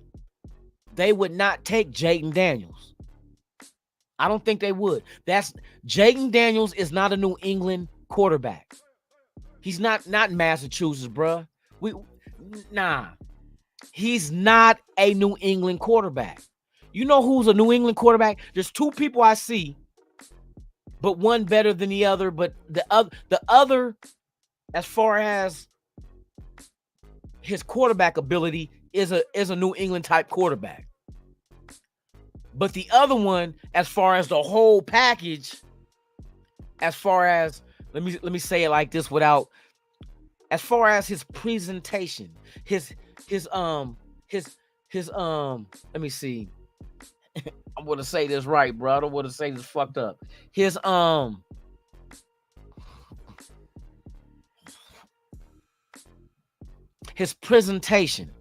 they would not take Jaden Daniels. I don't think they would. Jaden Daniels is not a New England quarterback. He's not Massachusetts, bruh. He's not a New England quarterback. You know who's a New England quarterback? There's 2 people I see, but one better than the other. But the other, as far as his quarterback ability, is a New England type quarterback. But the other one, as far as the whole package, as far as let me say it like this as far as his presentation, his let me see. I'm gonna say this right, bro. I don't want to say this fucked up. His presentation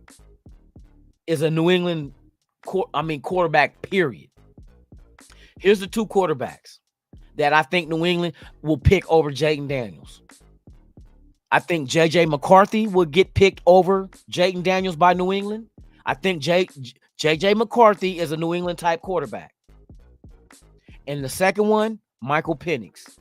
is a New England quarterback, period. Here's the 2 quarterbacks that I think New England will pick over Jaden Daniels. I think J.J. McCarthy will get picked over Jaden Daniels by New England. I think J.J. McCarthy is a New England type quarterback. And the second one, Michael Penix.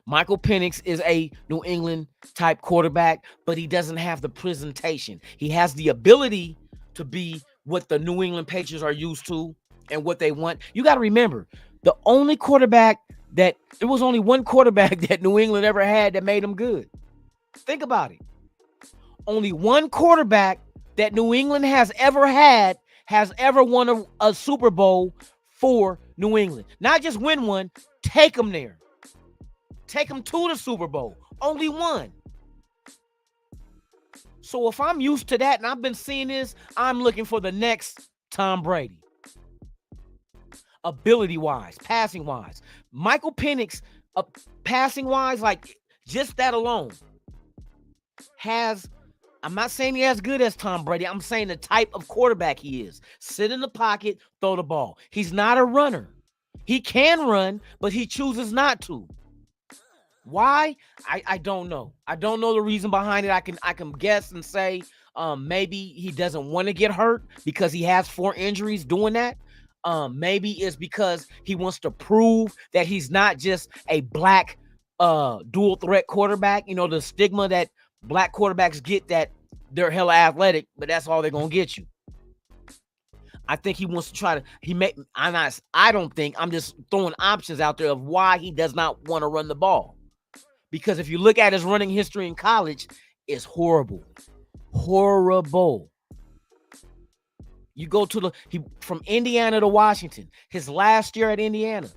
Michael Penix is a New England type quarterback, but he doesn't have the presentation. He has the ability to be what the New England Patriots are used to and what they want. You got to remember, the only quarterback that there was only one quarterback that New England ever had that made them good. Think about it. Only one quarterback that New England has ever had has ever won a Super Bowl for New England. Not just win one, take them there. Take them to the Super Bowl. Only one. So if I'm used to that and I've been seeing this, I'm looking for the next Tom Brady. Ability-wise, passing-wise. Michael Penix, passing-wise, like just that alone, I'm not saying he as good as Tom Brady. I'm saying the type of quarterback he is. Sit in the pocket, throw the ball. He's not a runner. He can run, but he chooses not to. Why? I don't know. I don't know the reason behind it. I can guess and say maybe he doesn't want to get hurt because he has 4 injuries doing that. Maybe it's because he wants to prove that he's not just a black dual threat quarterback. You know, the stigma that black quarterbacks get, that they're hella athletic, but that's all they're gonna get you. I think he wants to try to. I don't think. I'm just throwing options out there of why he does not want to run the ball. Because if you look at his running history in college, it's horrible. Horrible. You go to from Indiana to Washington. His last year at Indiana,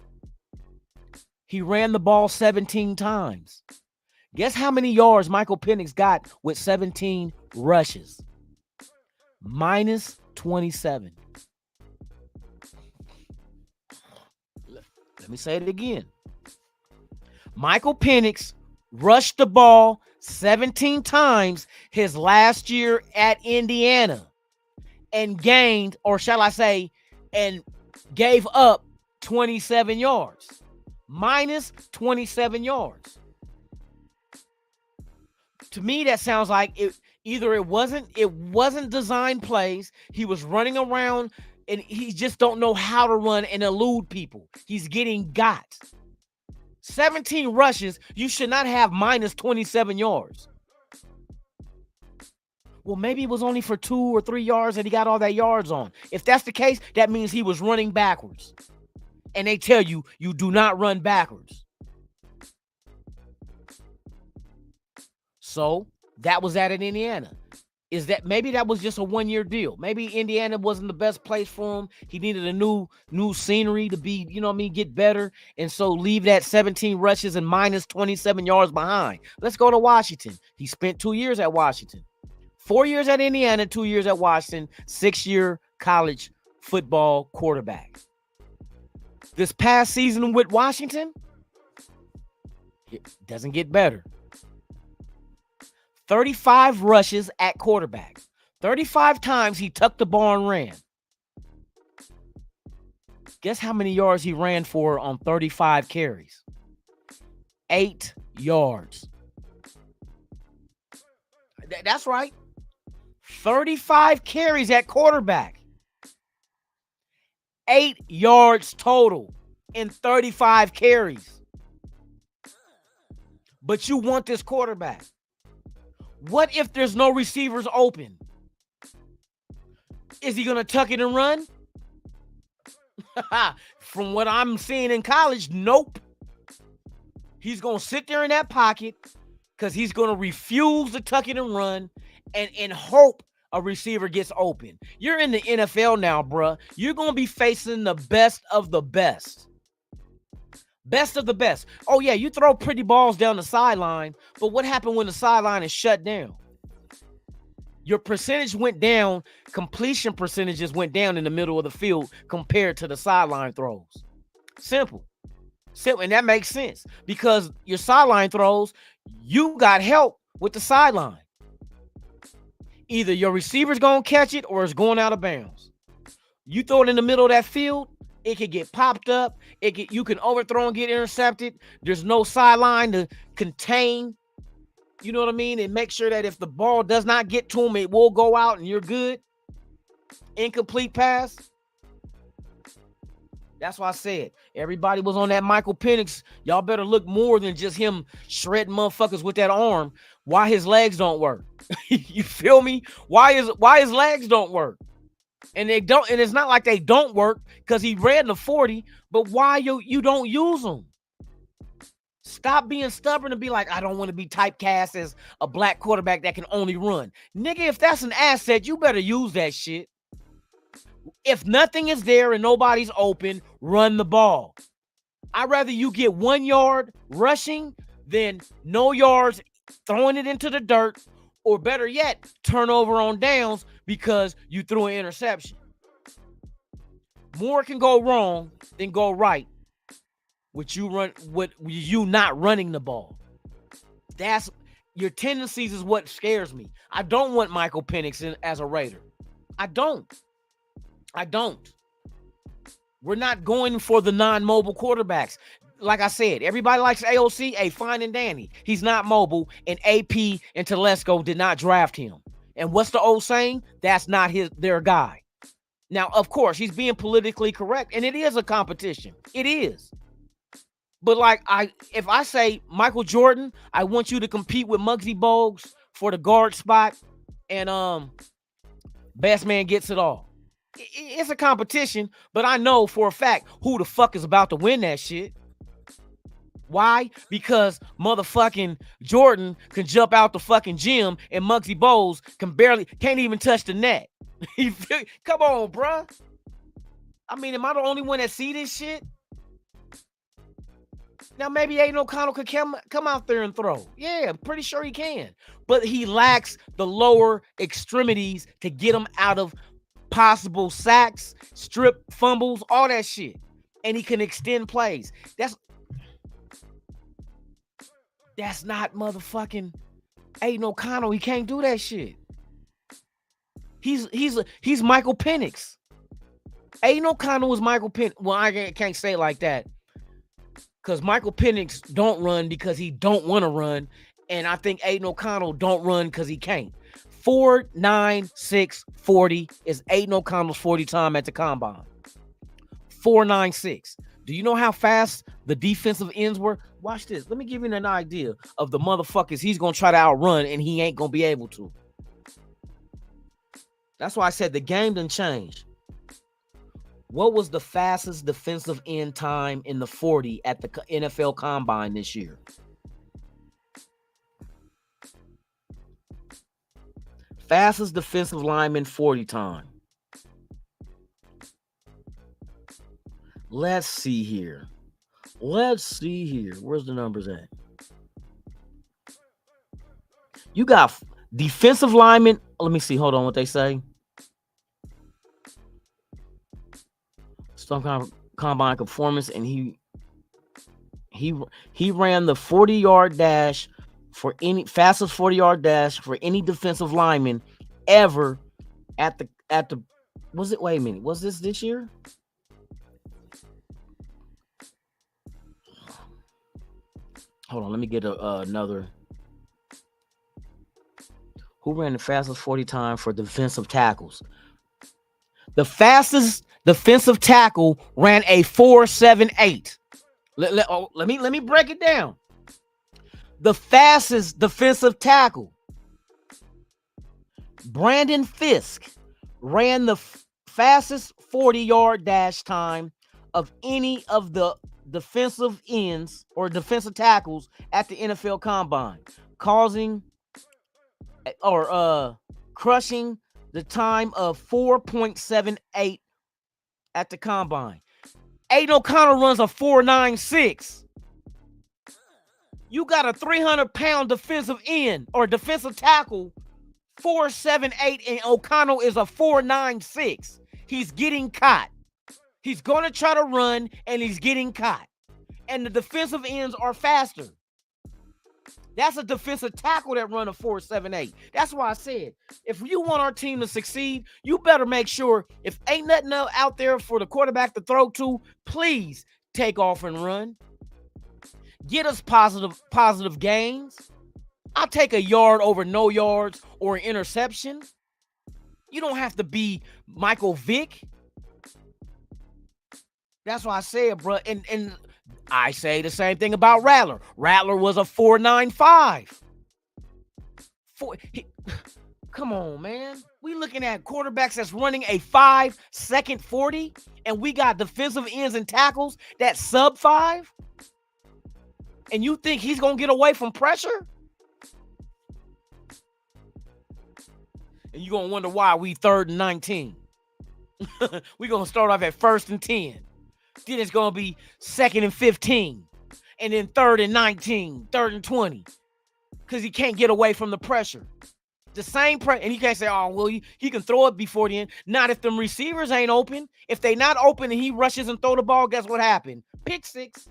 he ran the ball 17 times. Guess how many yards Michael Penix got with 17 rushes? Minus 27. Let me say it again. Michael Penix rushed the ball 17 times his last year at Indiana and gained, or shall I say, and gave up 27 yards. Minus 27 yards. To me, that sounds like it wasn't design plays. He was running around and he just don't know how to run and elude people. He's getting got. 17 rushes, you should not have minus 27 yards. Well, maybe it was only for 2 or 3 yards that he got all that yards on. If that's the case, that means he was running backwards. And they tell you, you do not run backwards. So that was that in Indiana. Is that maybe that was just a 1-year deal? Maybe Indiana wasn't the best place for him. He needed a new scenery to be, get better. And so leave that 17 rushes and minus 27 yards behind. Let's go to Washington. He spent 2 years at Washington. 4 years at Indiana, 2 years at Washington, 6-year college football quarterback. This past season with Washington, it doesn't get better. 35 rushes at quarterback. 35 times he tucked the ball and ran. Guess how many yards he ran for on 35 carries? 8 yards. That's right. 35 carries at quarterback. 8 yards total in 35 carries. But you want this quarterback. What if there's no receivers open? Is he going to tuck it and run? From what I'm seeing in college, nope. He's going to sit there in that pocket because he's going to refuse to tuck it and run and hope a receiver gets open. You're in the NFL now, bruh. You're going to be facing the best of the best. Best of the best. Oh, yeah, you throw pretty balls down the sideline, but what happened when the sideline is shut down? Your percentage went down. Completion percentages went down in the middle of the field compared to the sideline throws. Simple. And that makes sense because your sideline throws, you got help with the sideline. Either your receiver's going to catch it or it's going out of bounds. You throw it in the middle of that field, it could get popped up. You can overthrow and get intercepted. There's no sideline to contain. You know what I mean? And make sure that if the ball does not get to him, it will go out and you're good. Incomplete pass. That's why I said everybody was on that Michael Penix. Y'all better look more than just him shredding motherfuckers with that arm. Why his legs don't work? You feel me? Why his legs don't work? And they don't, and it's not like they don't work because he ran the 40, but why you don't use them? Stop being stubborn and be like, I don't want to be typecast as a black quarterback that can only run. Nigga, if that's an asset, you better use that shit. If nothing is there and nobody's open, run the ball. I'd rather you get 1 yard rushing than no yards throwing it into the dirt, or better yet, turnover on downs because you threw an interception. More can go wrong than go right with you not running the ball. That's your tendencies is what scares me. I don't want Michael Penix as a Raider. I don't. We're not going for the non-mobile quarterbacks. Like I said, everybody likes AOC, fine and dandy. He's not mobile, and AP and Telesco did not draft him. And what's the old saying? That's not their guy. Now, of course, he's being politically correct, and it is a competition. It is. But if I say, Michael Jordan, I want you to compete with Muggsy Bogues for the guard spot, and best man gets it all. It's a competition, but I know for a fact who the fuck is about to win that shit. Why? Because motherfucking Jordan can jump out the fucking gym and Muggsy Bogues can't even touch the net. Come on, bruh. I mean, am I the only one that see this shit? Now, maybe Aiden O'Connell could come out there and throw. Yeah, I'm pretty sure he can. But he lacks the lower extremities to get him out of possible sacks, strip fumbles, all that shit. And he can extend plays. That's not motherfucking Aiden O'Connell. He can't do that shit. He's Michael Penix. Aiden O'Connell was Michael Penix. Well, I can't say it like that. Because Michael Penix don't run because he don't want to run. And I think Aiden O'Connell don't run because he can't. 4.96 40 is Aiden O'Connell's 40 time at the combine. 4.96. Do you know how fast the defensive ends were? Watch this. Let me give you an idea of the motherfuckers he's going to try to outrun and he ain't going to be able to. That's why I said the game done changed. What was the fastest defensive end time in the 40 at the NFL Combine this year? Fastest defensive lineman 40 time. Let's see here. Where's the numbers at? You got defensive lineman. Let me see. Hold on. What they say. Some combine performance, and he ran the 40-yard dash for any fastest 40-yard dash for any defensive lineman ever at the was it, wait a minute, was this year? Hold on, let me get another. Who ran the fastest 40 time for defensive tackles? The fastest defensive tackle ran a 4.78. Let me break it down. The fastest defensive tackle, Brandon Fisk, ran the fastest 40-yard dash time of any of the defensive ends or defensive tackles at the NFL Combine, crushing the time of 4.78 at the Combine. Aiden O'Connell runs a 4.96. You got a 300-pound defensive end or defensive tackle, 4.78, and O'Connell is a 4.96. He's getting caught. He's going to try to run, and he's getting caught. And the defensive ends are faster. That's a defensive tackle that run a 4.78. That's why I said, if you want our team to succeed, you better make sure if ain't nothing out there for the quarterback to throw to, please take off and run. Get us positive gains. I'll take a yard over no yards or an interception. You don't have to be Michael Vick. That's why I said, bro, and I say the same thing about Rattler. Rattler was a 4.95. Come on, man. We looking at quarterbacks that's running a 5-second 40, and we got defensive ends and tackles that sub 5. And you think he's going to get away from pressure? And you're going to wonder why we 3rd and 19. We're going to start off at 1st and 10. Then it's going to be 2nd and 15. And then 3rd and 19, 3rd and 20. Because he can't get away from the pressure. The same pressure. And you can't say, oh, well, he can throw it before the end. Not if them receivers ain't open. If they not open and he rushes and throw the ball, guess what happened? Pick 6.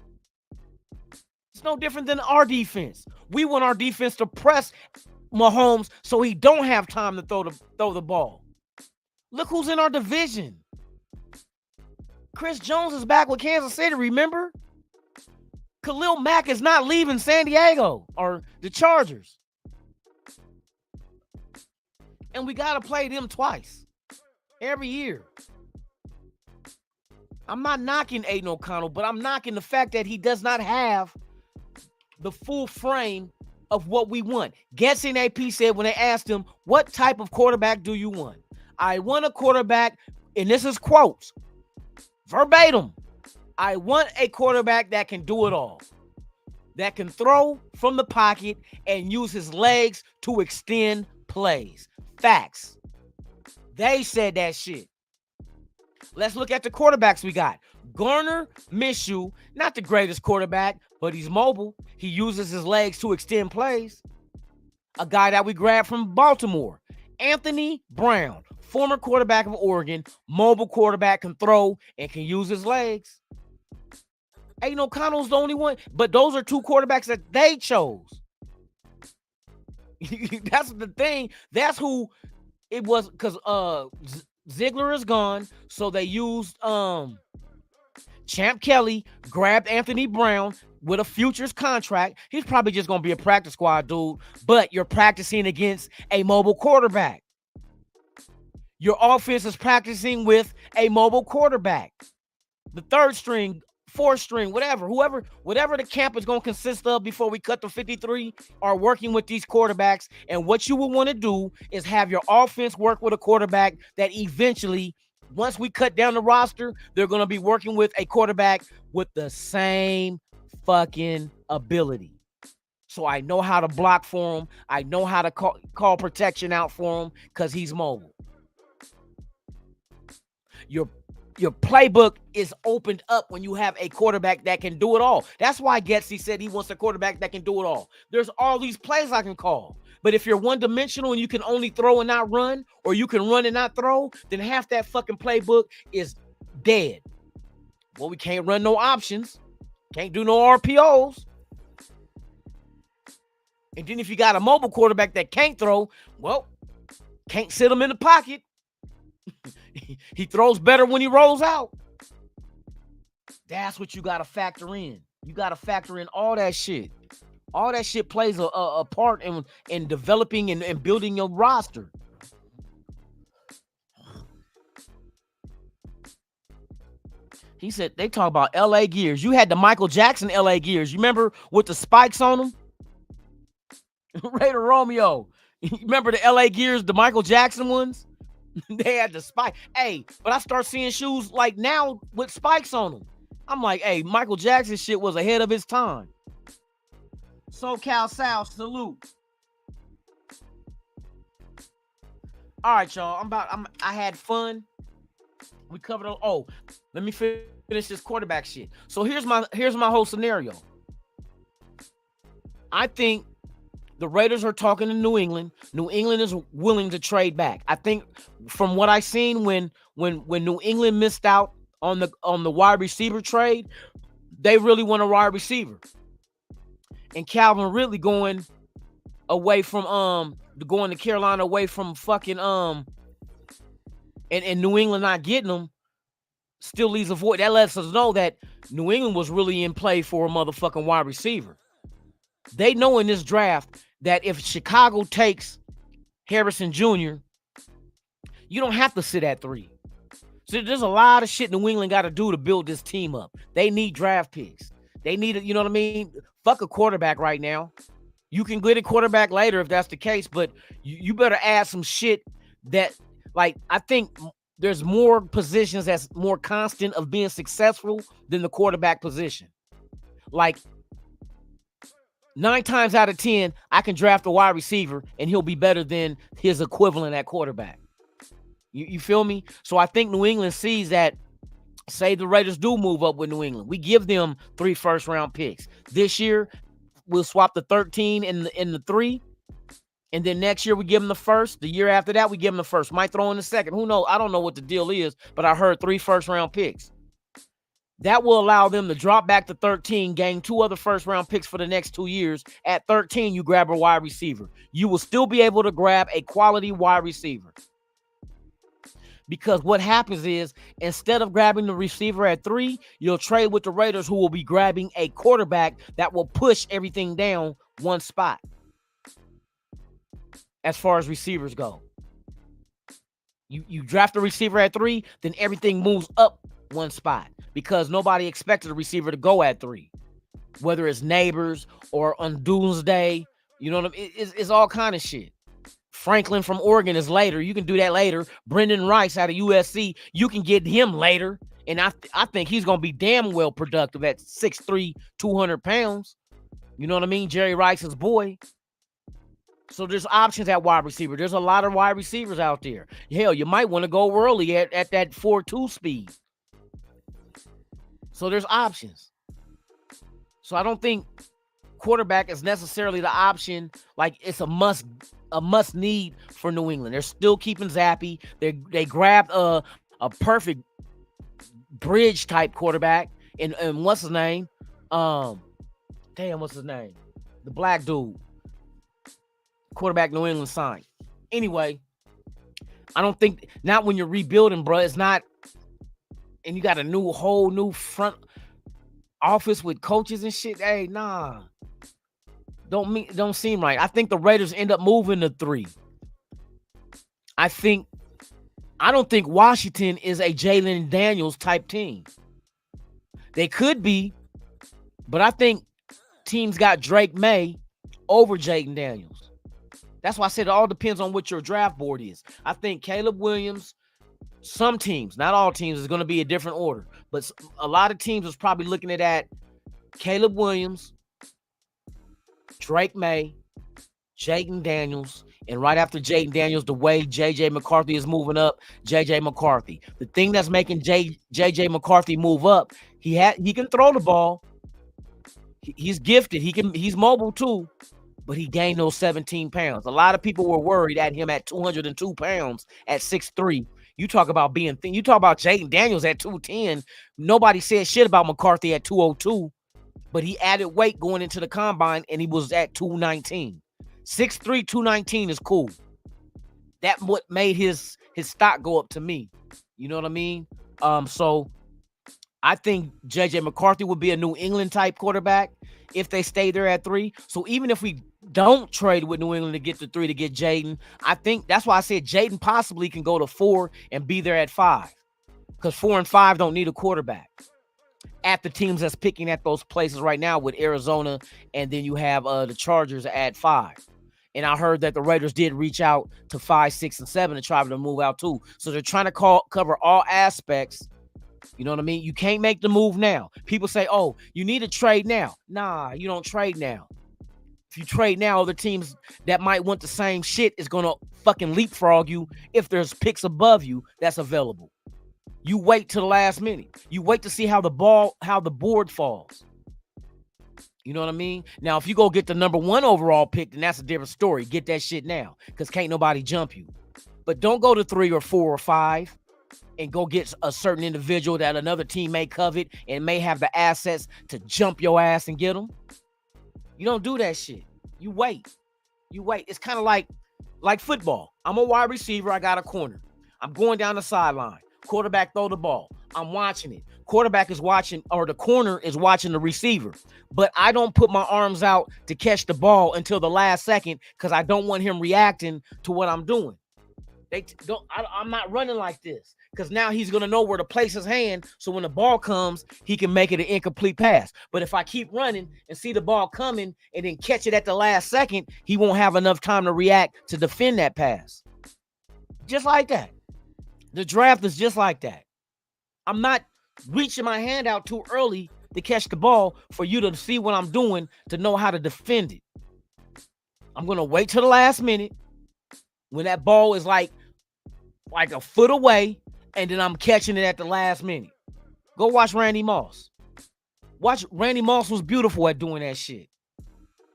It's no different than our defense. We want our defense to press Mahomes so he don't have time to throw the ball. Look who's in our division. Chris Jones is back with Kansas City, remember? Khalil Mack is not leaving San Diego or the Chargers. And we got to play them twice every year. I'm not knocking Aiden O'Connell, but I'm knocking the fact that he does not have the full frame of what we want. Getz and AP said when they asked him, what type of quarterback do you want? I want a quarterback, and this is quotes, verbatim. I want a quarterback that can do it all, that can throw from the pocket and use his legs to extend plays. Facts. They said that shit. Let's look at the quarterbacks we got. Gardner Minshew, not the greatest quarterback, but he's mobile. He uses his legs to extend plays. A guy that we grabbed from Baltimore. Anthony Brown, former quarterback of Oregon, mobile quarterback, can throw and can use his legs. Aiden O'Connell's the only one, but those are 2 quarterbacks that they chose. That's the thing. That's who it was, because Ziegler is gone, so they used Champ Kelly, grabbed Anthony Brown with a futures contract. He's probably just going to be a practice squad dude, but you're practicing against a mobile quarterback. Your offense is practicing with a mobile quarterback. The 3rd string, 4th string, whatever the camp is going to consist of before we cut to 53 are working with these quarterbacks. And what you will want to do is have your offense work with a quarterback that eventually, once we cut down the roster, they're going to be working with a quarterback with the same fucking ability. So I know how to block for him. I know how to call protection out for him because he's mobile. Your playbook is opened up when you have a quarterback that can do it all. That's why Getsy said he wants a quarterback that can do it all. There's all these plays I can call. But if you're one-dimensional and you can only throw and not run, or you can run and not throw, then half that fucking playbook is dead. Well, we can't run no options. Can't do no RPOs. And then if you got a mobile quarterback that can't throw, well, can't sit him in the pocket. He throws better when he rolls out. That's what you got to factor in. You got to factor in all that shit. All that shit plays a part in developing and building your roster. He said they talk about LA gears. You had the Michael Jackson LA gears. You remember with the spikes on them? Raider Romeo. You remember the LA gears, the Michael Jackson ones? They had the spike. Hey, but I start seeing shoes like now with spikes on them. I'm like, hey, Michael Jackson shit was ahead of his time. SoCal South, salute. All right, y'all. I had fun. We covered all. Oh, let me finish this quarterback shit. So here's my whole scenario. I think the Raiders are talking to New England. New England is willing to trade back. I think from what I seen when New England missed out on the wide receiver trade, they really want a wide receiver. And Calvin Ridley going away from going to Carolina away from fucking and New England not getting them still leaves a void. That lets us know that New England was really in play for a motherfucking wide receiver. They know in this draft that if Chicago takes Harrison Jr., you don't have to sit at 3. So there's a lot of shit New England got to do to build this team up. They need draft picks. They need, you know what I mean? Fuck a quarterback right now. You can get a quarterback later if that's the case, but you better add some shit that, like, I think there's more positions that's more constant of being successful than the quarterback position. Like, 9 times out of 10, I can draft a wide receiver and he'll be better than his equivalent at quarterback. You feel me? So I think New England sees that. Say the Raiders do move up with New England, we give them 3 first-round picks. This year, we'll swap the 13 and the 3. And then next year, we give them the first. The year after that, we give them the first. Might throw in the second. Who knows? I don't know what the deal is, but I heard 3 first-round picks. That will allow them to drop back to 13, gain 2 other first-round picks for the next 2 years. At 13, you grab a wide receiver. You will still be able to grab a quality wide receiver. Because what happens is, instead of grabbing the receiver at 3, you'll trade with the Raiders, who will be grabbing a quarterback that will push everything down 1 spot. As far as receivers go, you draft a receiver at 3, then everything moves up 1 spot, because nobody expected a receiver to go at 3, whether it's Neighbors or on Doomsday. You know what I mean? It's all kind of shit. Franklin from Oregon is later. You can do that later. Brendan Rice out of USC, you can get him later. And I think he's going to be damn well productive at 6'3", 200 pounds. You know what I mean? Jerry Rice's boy. So there's options at wide receiver. There's a lot of wide receivers out there. Hell, you might want to go early at that 4.2 speed. So there's options. So I don't think quarterback is necessarily the option. Like, it's a must need for New England. They're still keeping Zappy. They grabbed a perfect bridge type quarterback. And what's his name? What's his name? The black dude. Quarterback New England signed. Anyway, I don't think, not when you're rebuilding, bro. It's not, and you got a whole new front office with coaches and shit. Hey, nah. Don't seem right. I think the Raiders end up moving to 3. I don't think Washington is a Jalen Daniels type team. They could be, but I think teams got Drake May over Jaden Daniels. That's why I said it all depends on what your draft board is. I think Caleb Williams, some teams, not all teams, is going to be a different order, but a lot of teams is probably looking at that Caleb Williams, Drake May, Jaden Daniels, and right after Jaden Daniels, the way J.J. McCarthy is moving up, J.J. McCarthy. The thing that's making J.J. McCarthy move up, he can throw the ball. He's gifted. He's mobile too, but he gained those 17 pounds. A lot of people were worried at him at 202 pounds at 6'3". You talk about being thin. You talk about Jaden Daniels at 210. Nobody said shit about McCarthy at 202. But he added weight going into the combine, and he was at 219. 6'3", 219 is cool. That what made his stock go up to me. You know what I mean? So I think J.J. McCarthy would be a New England type quarterback if they stay there at 3. So even if we don't trade with New England to get to 3 to get Jaden, I think that's why I said Jaden possibly can go to 4 and be there at 5. Because 4 and 5 don't need a quarterback. At the teams that's picking at those places right now with Arizona, and then you have the Chargers at 5. And I heard that the Raiders did reach out to 5, 6, and 7 to try to move out too. So they're trying to cover all aspects. You know what I mean? You can't make the move now. People say, oh, you need to trade now. Nah, you don't trade now. If you trade now, other teams that might want the same shit is going to fucking leapfrog you if there's picks above you that's available. You wait till the last minute. You wait to see how the board falls. You know what I mean? Now, if you go get the number 1 overall pick, then that's a different story. Get that shit now, because can't nobody jump you. But don't go to 3 or 4 or 5 and go get a certain individual that another team may covet and may have the assets to jump your ass and get them. You don't do that shit. You wait. It's kind of like football. I'm a wide receiver. I got a corner. I'm going down the sideline. Quarterback throw the ball. I'm watching it. Quarterback is watching, or the corner is watching the receiver. But I don't put my arms out to catch the ball until the last second, because I don't want him reacting to what I'm doing. I'm not running like this, because now he's going to know where to place his hand, so when the ball comes, he can make it an incomplete pass. But if I keep running and see the ball coming and then catch it at the last second, he won't have enough time to react to defend that pass. Just like that. The draft is just like that. I'm not reaching my hand out too early to catch the ball for you to see what I'm doing to know how to defend it. I'm going to wait till the last minute when that ball is like a foot away, and then I'm catching it at the last minute. Go watch Randy Moss. Randy Moss was beautiful at doing that shit.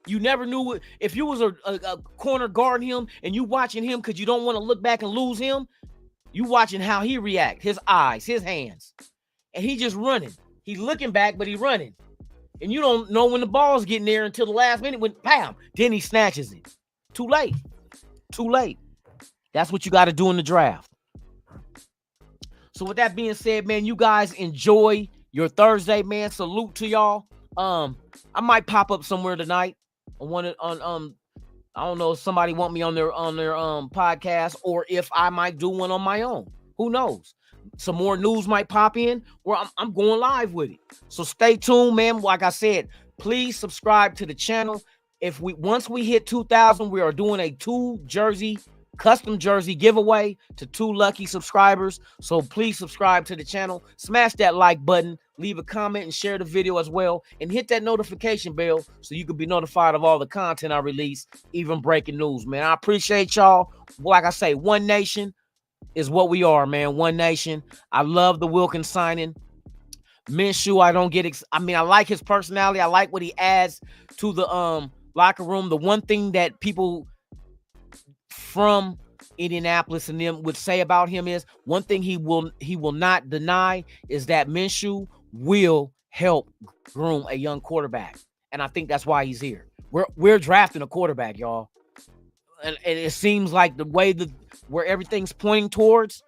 You never knew if you was a corner guarding him and you watching him because you don't want to look back and lose him. You watching how he react, his eyes, his hands, and he just running. He looking back, but he running, and you don't know when the ball's getting there until the last minute when bam, then he snatches it. Too late. That's what you got to do in the draft. So with that being said, man, you guys enjoy your Thursday, man. Salute to y'all. I might pop up somewhere tonight. I don't know if somebody want me on their podcast, or if I might do one on my own. Who knows? Some more news might pop in where I'm going live with it. So stay tuned, man. Like I said, please subscribe to the channel. Once we hit 2,000, we are doing a custom jersey giveaway to 2 lucky subscribers. So please subscribe to the channel, smash that like button, leave a comment and share the video as well, and hit that notification bell so you can be notified of all the content I release, even breaking news, man. I appreciate y'all. Like I say, One Nation is what we are, man. One Nation. I love the Wilkins signing. Minshew, I like his personality. I like what he adds to the locker room. The one thing that people from Indianapolis and them would say about him is one thing he will not deny is that Minshew will help groom a young quarterback, and I think that's why he's here. We're drafting a quarterback, y'all, and it seems like the way where everything's pointing towards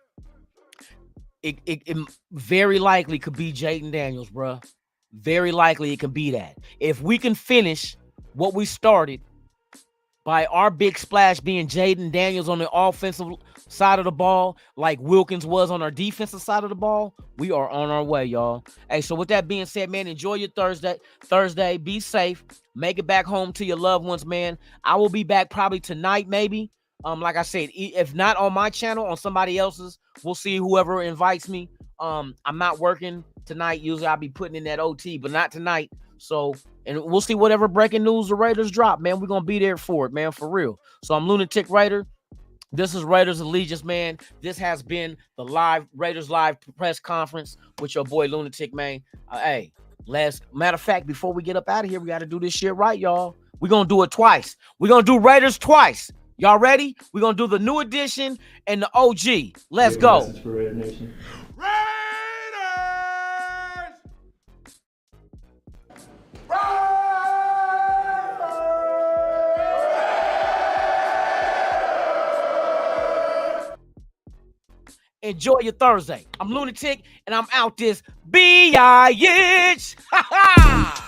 it very likely could be Jaden Daniels, bruh. Very likely it can be that if we can finish what we started by our big splash being Jaden Daniels on the offensive side of the ball, like Wilkins was on our defensive side of the ball, we are on our way, y'all. Hey, so with that being said, man, enjoy your Thursday. Be safe. Make it back home to your loved ones, man. I will be back probably tonight, maybe. Like I said, if not on my channel, on somebody else's, we'll see whoever invites me. I'm not working tonight. Usually I'll be putting in that OT, but not tonight. So, and we'll see whatever breaking news the Raiders drop, man. We're going to be there for it, man, for real. So I'm Lunatik Raider. This is Raiders Allegiance, man. This has been the Raiders live press conference with your boy Lunatik, man. Hey, matter of fact, before we get up out of here, we got to do this shit right, y'all. We're going to do it twice. We're going to do Raiders twice. Y'all ready? We're going to do the new edition and the OG. Let's go. Message for Raider Nation. Enjoy your Thursday. I'm Lunatik, and I'm out this bitch. Ha ha!